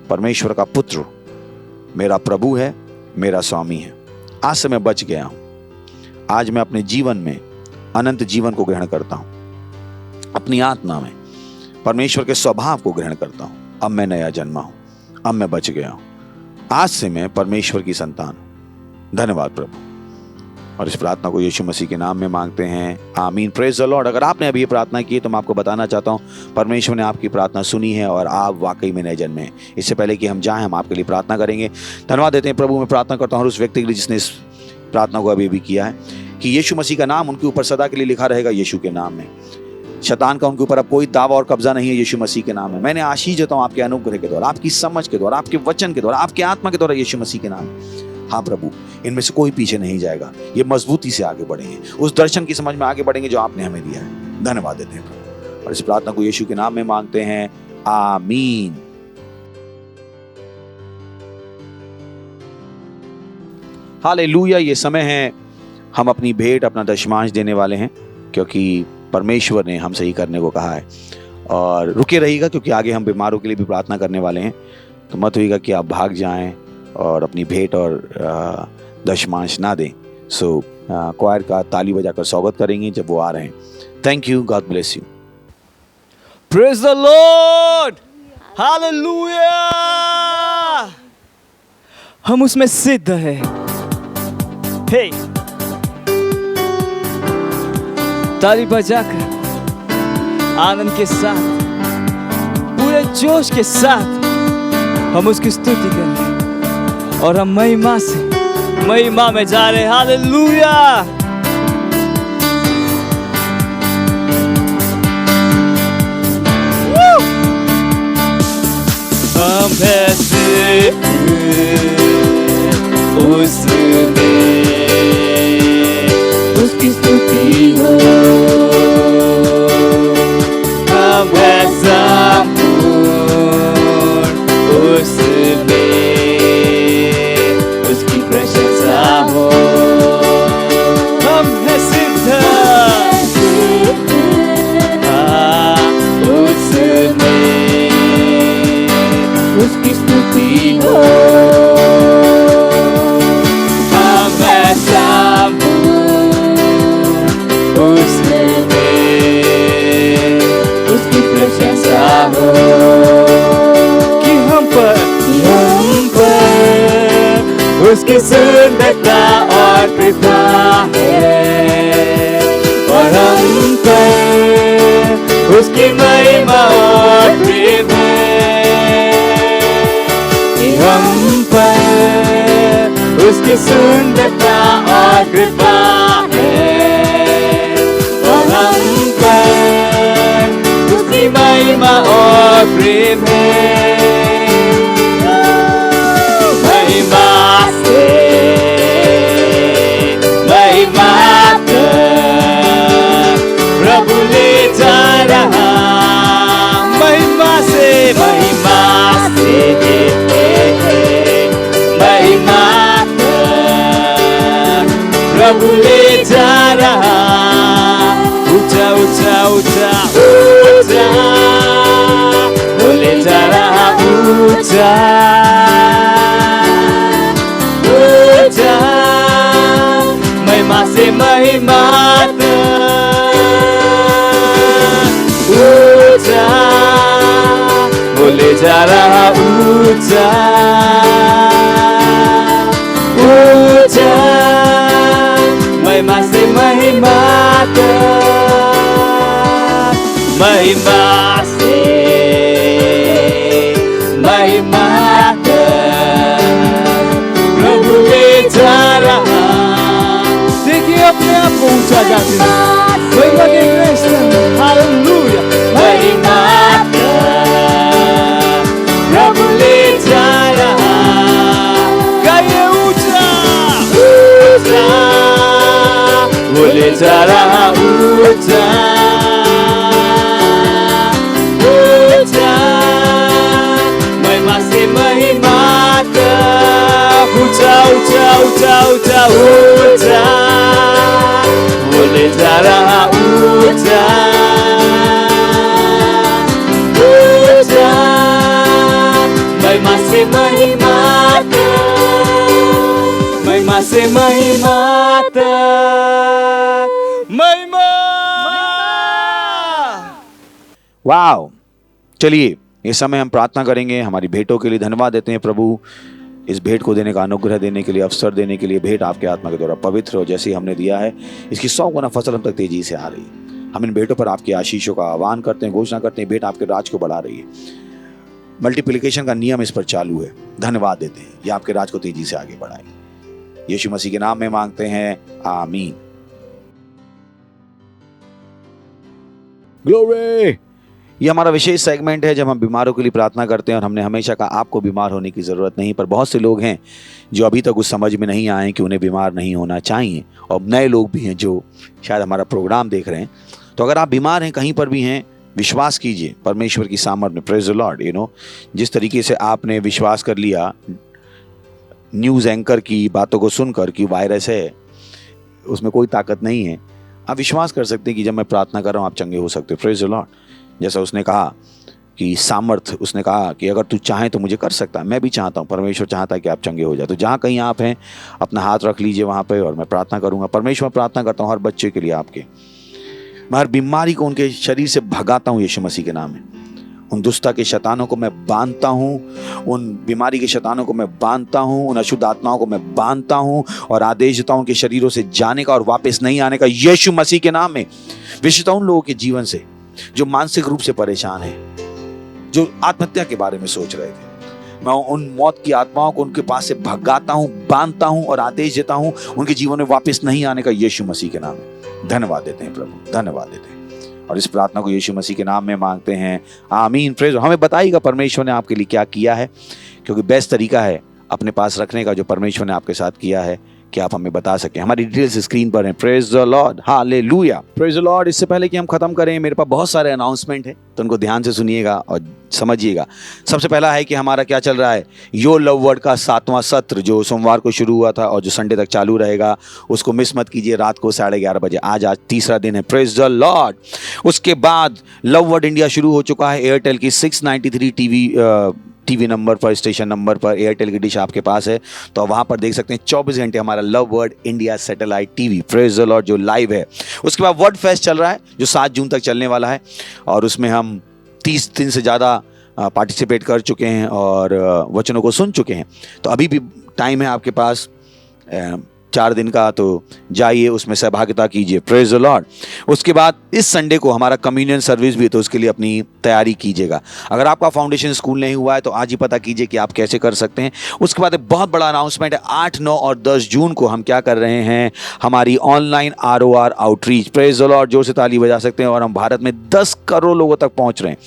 परमेश्वर का पुत्र, मेरा प्रभु है, मेरा स्वामी है। आज से मैं बच गया हूं। आज मैं अपने जीवन में अनंत जीवन को ग्रहण करता हूं। अपनी आत्मा में परमेश्वर के स्वभाव को ग्रहण करता हूं। अब मैं नया जन्मा हूं, अब मैं बच गया हूं। आज से मैं परमेश्वर की संतान हूं। धन्यवाद प्रभु। और इस प्रार्थना को यीशु मसीह के नाम में मांगते हैं, आमीन। Praise the Lord. अगर आपने अभी ये प्रार्थना की है तो मैं आपको बताना चाहता हूँ, परमेश्वर ने आपकी प्रार्थना सुनी है और आप वाकई में नए जन्मे हैं। इससे पहले कि हम जाएं, हम आपके लिए प्रार्थना करेंगे। धन्यवाद देते हैं प्रभु। मैं प्रार्थना करता हूँ उस व्यक्ति के लिए जिसने इस प्रार्थना को अभी भी किया है, कि यीशु मसीह का नाम उनके ऊपर सदा के लिए लिखा रहेगा यीशु के नाम में। शैतान का उनके ऊपर अब कोई दावा और कब्जा नहीं है, यीशु मसीह के नाम है। मैंने आशीष देता हूं आपके अनुग्रह के द्वारा, आपकी समझ के द्वारा, आपके वचन के द्वारा, आपके आत्मा के द्वारा, यीशु मसीह के नाम है। हाँ प्रभु, इनमें से कोई पीछे नहीं जाएगा। ये मजबूती से आगे बढ़ेंगे, उस दर्शन की समझ में आगे बढ़ेंगे जो आपने हमें दिया है। धन्यवाद देते हैं प्रभु। और इस प्रार्थना को यीशु के नाम में मांगते हैं, आमीन। हालेलुया। ये समय है, हम अपनी भेंट, अपना दशमांश देने वाले हैं, क्योंकि परमेश्वर ने हमसे ही करने को कहा है। और रुके रहिएगा, क्योंकि आगे हम बीमारों के लिए भी प्रार्थना करने वाले हैं। तो मत होइएगा कि आप भाग जाएं और अपनी भेंट और दशमांश ना दें। सो क्वायर का ताली बजाकर स्वागत करेंगे जब वो आ रहे हैं। Thank you, God bless you. Praise the Lord. Hallelujah. हम उसमें सिद्ध है। हे, ताली बजाकर आनंद के साथ, पूरे जोश के साथ हम उसकी स्तुति कर रहे हैं, और हम महिमा से महिमा में जा रहे हैं। हालेलुया। हम ऐसे उसमें उसकी स्तुति हो, हम ऐसा उसमें उसकी प्रशंसा हो। हम है सिद्ध उसमें हम ऐसा उसकी प्रशंसा हो कि हम पर उसकी सुंदरता और कृपा है, और हम पर उसकी महिमा और प्रेम है, कि हम पर उसकी सुंदरता और कृपा है, और हम पर उसकी महिमा और प्रेम है। महिमा से महिमा तक प्रभु ले जा रहा, महिमा से महिमा तक प्रभु ले जा रहा, ऊंचा ऊंचा ऊंचा ऊंचा वो ले जा रहा, ऊंचा ऊंचा महिमा से महिमा तक ऊंचा वो ले जा रहा, ऊंचा ऊंचा महिमा से महिमा तक, महिमा से महिमा तक प्रभु ले जा रहा। देखिए अपने आप को ऊंचा जाते हैं, महिमा के कृष्ण, हालेलुया। महिमा तक प्रभु ले जा रहा, गाइए ऊंचा ऊंचा वो ले जा रहा, ऊंचा ऊंचा महिमा से महिमा तक, ऊंचा ऊंचा ऊंचा ऊंचा ऊंचा वो ले जा रहा, ऊंचा ऊंचा महिमा से महिमा तक, महिमा से महिमा तक, महिमा। वाव! चलिए इस समय हम प्रार्थना करेंगे, हमारी भेंटों के लिए धन्यवाद देते हैं प्रभु, इस भेंट को देने का अनुग्रह देने के लिए, अवसर देने के लिए। भेंट आपके आत्मा के द्वारा पवित्र हो, जैसे हमने दिया है इसकी 100 गुना फसल हम तक तेजी से आ रही है। हम इन भेंटों पर आपकी आशीषों का आह्वान करते हैं, घोषणा करते हैं, भेंट आपके राज को बढ़ा रही है। मल्टीप्लिकेशन का नियम इस पर चालू है। धन्यवाद देते हैं, ये आपके राज को तेजी से आगे बढ़ाए। यीशु मसीह के नाम में मांगते हैं, आमीन। ग्लोरी! ये हमारा विशेष सेगमेंट है जब हम बीमारों के लिए प्रार्थना करते हैं, और हमने हमेशा कहा आपको बीमार होने की ज़रूरत नहीं, पर बहुत से लोग हैं जो अभी तक उस समझ में नहीं आए कि उन्हें बीमार नहीं होना चाहिए, और नए लोग भी हैं जो शायद हमारा प्रोग्राम देख रहे हैं। तो अगर आप बीमार हैं, कहीं पर भी हैं, विश्वास कीजिए परमेश्वर की सामर्थ में। Praise the Lord. जिस तरीके से आपने विश्वास कर लिया न्यूज़ एंकर की बातों को सुनकर कि वायरस है, उसमें कोई ताकत नहीं है, आप विश्वास कर सकते हैं कि जब मैं प्रार्थना कर रहा हूँ आप चंगे हो सकते हो। Praise the Lord. जैसा उसने कहा कि सामर्थ, उसने कहा कि अगर तू चाहे तो मुझे कर सकता है। मैं भी चाहता हूँ, परमेश्वर चाहता है कि आप चंगे हो जाए। तो जहाँ कहीं आप हैं अपना हाथ रख लीजिए वहाँ पे, और मैं प्रार्थना करूँगा। परमेश्वर, प्रार्थना करता हूँ हर बच्चे के लिए आपके, मैं हर बीमारी को उनके शरीर से भगाता हूँ यीशु मसीह के नाम में। उन दुष्टा के शैतानों को मैं बांधता हूँ, उन बीमारी के शैतानों को मैं बांधता हूँ, उन अशुद्ध आत्माओं को मैं बांधता हूँ, और आदेश देता हूँ उनके शरीरों से जाने का और वापस नहीं आने का यीशु मसीह के नाम में। विशेषतः उन लोगों के जीवन से जो मानसिक रूप से परेशान है, जो आत्महत्या के बारे में सोच रहे थे, मैं उन मौत की आत्माओं को उनके पास से भगाता हूँ, बांधता हूँ और आदेश देता हूँ उनके जीवन में वापस नहीं आने का यीशु मसीह के नाम में। धन्यवाद देते हैं प्रभु, धन्यवाद देते हैं, और इस प्रार्थना को यीशु मसीह के नाम में मांगते हैं, आमीन। प्रेज। हमें बताइएगा परमेश्वर ने आपके लिए क्या किया है, क्योंकि बेस्ट तरीका है अपने पास रखने का जो परमेश्वर ने आपके साथ किया है, कि आप हमें बता सकें। हमारी डिटेल्स स्क्रीन पर हैं। Praise the Lord, hallelujah, praise the Lord. इससे पहले कि हम खत्म करें, मेरे पास बहुत सारे अनाउंसमेंट हैं, तो उनको ध्यान से सुनिएगा और समझिएगा। सबसे पहला है कि हमारा क्या चल रहा है, योर लव वर्ड का 7वां सत्र जो सोमवार को शुरू हुआ था और जो संडे तक चालू रहेगा, उसको मिस मत कीजिए। रात को 11:30 बजे। आज तीसरा दिन है। Praise the Lord. उसके बाद लव वर्ड इंडिया शुरू हो चुका है। एयरटेल की 693 टीवी नंबर पर, स्टेशन नंबर पर एयरटेल की डिश आपके पास है तो वहाँ पर देख सकते हैं 24 घंटे हमारा love word India satellite TV praise the Lord जो लाइव है। उसके बाद वर्ड फेस्ट चल रहा है जो 7 जून तक चलने वाला है और उसमें हम 30 दिन से ज़्यादा पार्टिसिपेट कर चुके हैं और वचनों को सुन चुके हैं। तो अभी भी टाइम है आपके पास 4 दिन का, तो जाइए उसमें सहभागिता कीजिए। Praise the Lord. उसके बाद इस संडे को हमारा कम्युनियन सर्विस भी है तो उसके लिए अपनी तैयारी कीजिएगा। अगर आपका फाउंडेशन स्कूल नहीं हुआ है तो आज ही पता कीजिए कि आप कैसे कर सकते हैं। उसके बाद एक बहुत बड़ा अनाउंसमेंट है, 8, 9 और 10 जून को हम क्या कर रहे हैं, हमारी online ROR outreach. Praise the Lord, जोर से ताली बजा सकते हैं। और हम भारत में 10 करोड़ लोगों तक पहुंच रहे हैं,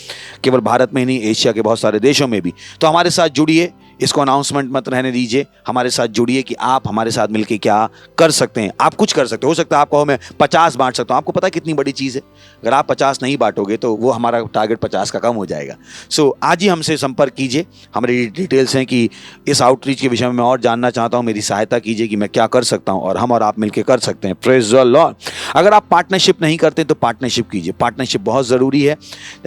केवल भारत में ही नहीं, एशिया के बहुत सारे देशों में भी। तो हमारे साथ जुड़िए, इसको अनाउंसमेंट मत रहने दीजिए, हमारे साथ जुड़िए कि आप हमारे साथ मिलकर क्या कर सकते हैं। आप कुछ कर सकते हो सकता है आप कहो मैं 50 बांट सकता हूं, आपको पता है कितनी बड़ी चीज़ है। अगर आप 50 नहीं बांटोगे तो वो हमारा टारगेट 50 का कम हो जाएगा। सो आज ही हमसे संपर्क कीजिए। हमारी डिटेल्स हैं कि इस आउटरीच के विषय में मैं और जानना चाहता हूं, मेरी सहायता कीजिए कि मैं क्या कर सकता हूं और हम और आप मिलकर कर सकते हैं। Praise the Lord. अगर आप पार्टनरशिप नहीं करते तो पार्टनरशिप कीजिए, पार्टनरशिप बहुत ज़रूरी है।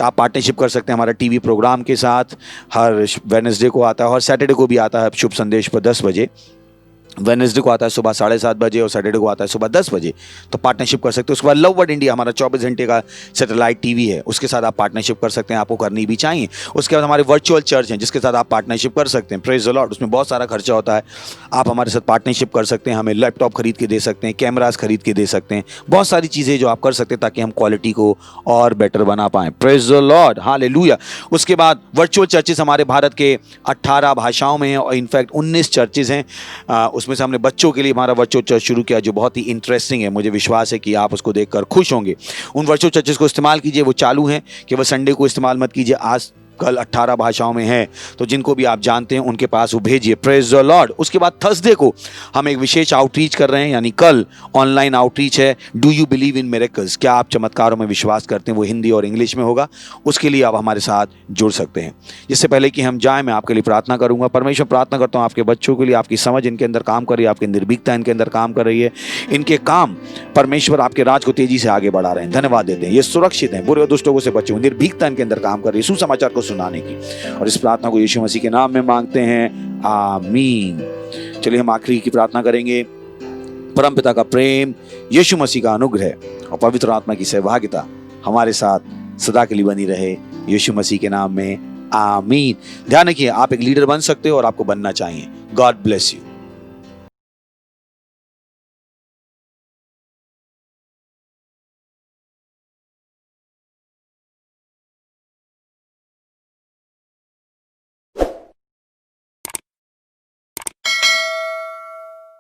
आप पार्टनरशिप कर सकते हैं हमारा टीवी प्रोग्राम के साथ, हर वेडनेसडे को आता है और सैटरडे को भी आता है शुभ संदेश पर 10 बजे। वेडनेसडे को आता है सुबह 7:30 बजे और सैटरडे को आता है सुबह 10 बजे। तो पार्टनरशिप कर सकते हो। उसके बाद लव वर्ड इंडिया हमारा 24 घंटे का सैटेलाइट टीवी है, उसके साथ आप पार्टनरशिप कर सकते हैं, आपको करनी भी चाहिए। उसके बाद हमारे वर्चुअल चर्च हैं जिसके साथ आप पार्टनरशिप कर सकते हैं। Praise the Lord. उसमें बहुत सारा खर्चा होता है, आप हमारे साथ पार्टनरशिप कर सकते हैं, हमें लैपटॉप खरीद के दे सकते हैं, कैमराज खरीद के दे सकते हैं, बहुत सारी चीज़ें जो आप कर सकते हैं ताकि हम क्वालिटी को और बेटर बना पाएँ। Praise the Lord, hallelujah. उसके बाद वर्चुअल चर्चेस हमारे भारत के 18 भाषाओं में हैं और इनफैक्ट 19 चर्चेज हैं। उसमें से हमने बच्चों के लिए हमारा वर्चुअल चर्च शुरू किया जो बहुत ही इंटरेस्टिंग है। मुझे विश्वास है कि आप उसको देखकर खुश होंगे। उन वर्चुअल चर्चेस को इस्तेमाल कीजिए, वो चालू हैं, केवल संडे को इस्तेमाल मत कीजिए। आज कल 18 भाषाओं में है तो जिनको भी आप जानते हैं उनके पास वो भेजिए। Praise the Lord. उसके बाद थर्सडे को हम एक विशेष आउटरीच कर रहे हैं, यानी कल ऑनलाइन आउटरीच है। Do you believe in miracles, क्या आप चमत्कारों में विश्वास करते हैं? वो हिंदी और इंग्लिश में होगा, उसके लिए आप हमारे साथ जुड़ सकते हैं। इससे पहले कि हम जाएं मैं आपके लिए प्रार्थना करूंगा। परमेश्वर, प्रार्थना करता हूं आपके बच्चों के लिए, आपकी समझ इनके अंदर काम कर रही है, आपकी निर्भीकता इनके अंदर काम कर रही है, इनके काम परमेश्वर आपके राज को तेजी से आगे बढ़ा रहे हैं। धन्यवाद देते हैं, ये सुरक्षित हैं, बुरे और दुष्टों से बचे हुए, निर्भीकता इनके अंदर काम कर रही है सुसमाचार को सुनाने की। और इस प्रार्थना को यीशु मसीह के नाम में मांगते हैं, आमीन। चलिए हम आखिरी की प्रार्थना करेंगे। परमपिता का प्रेम, यीशु मसीह का अनुग्रह और पवित्र आत्मा की सहभागिता हमारे साथ सदा के लिए बनी रहे, यीशु मसीह के नाम में, आमीन। ध्यान रखिए, आप एक लीडर बन सकते हो और आपको बनना चाहिए। God bless you.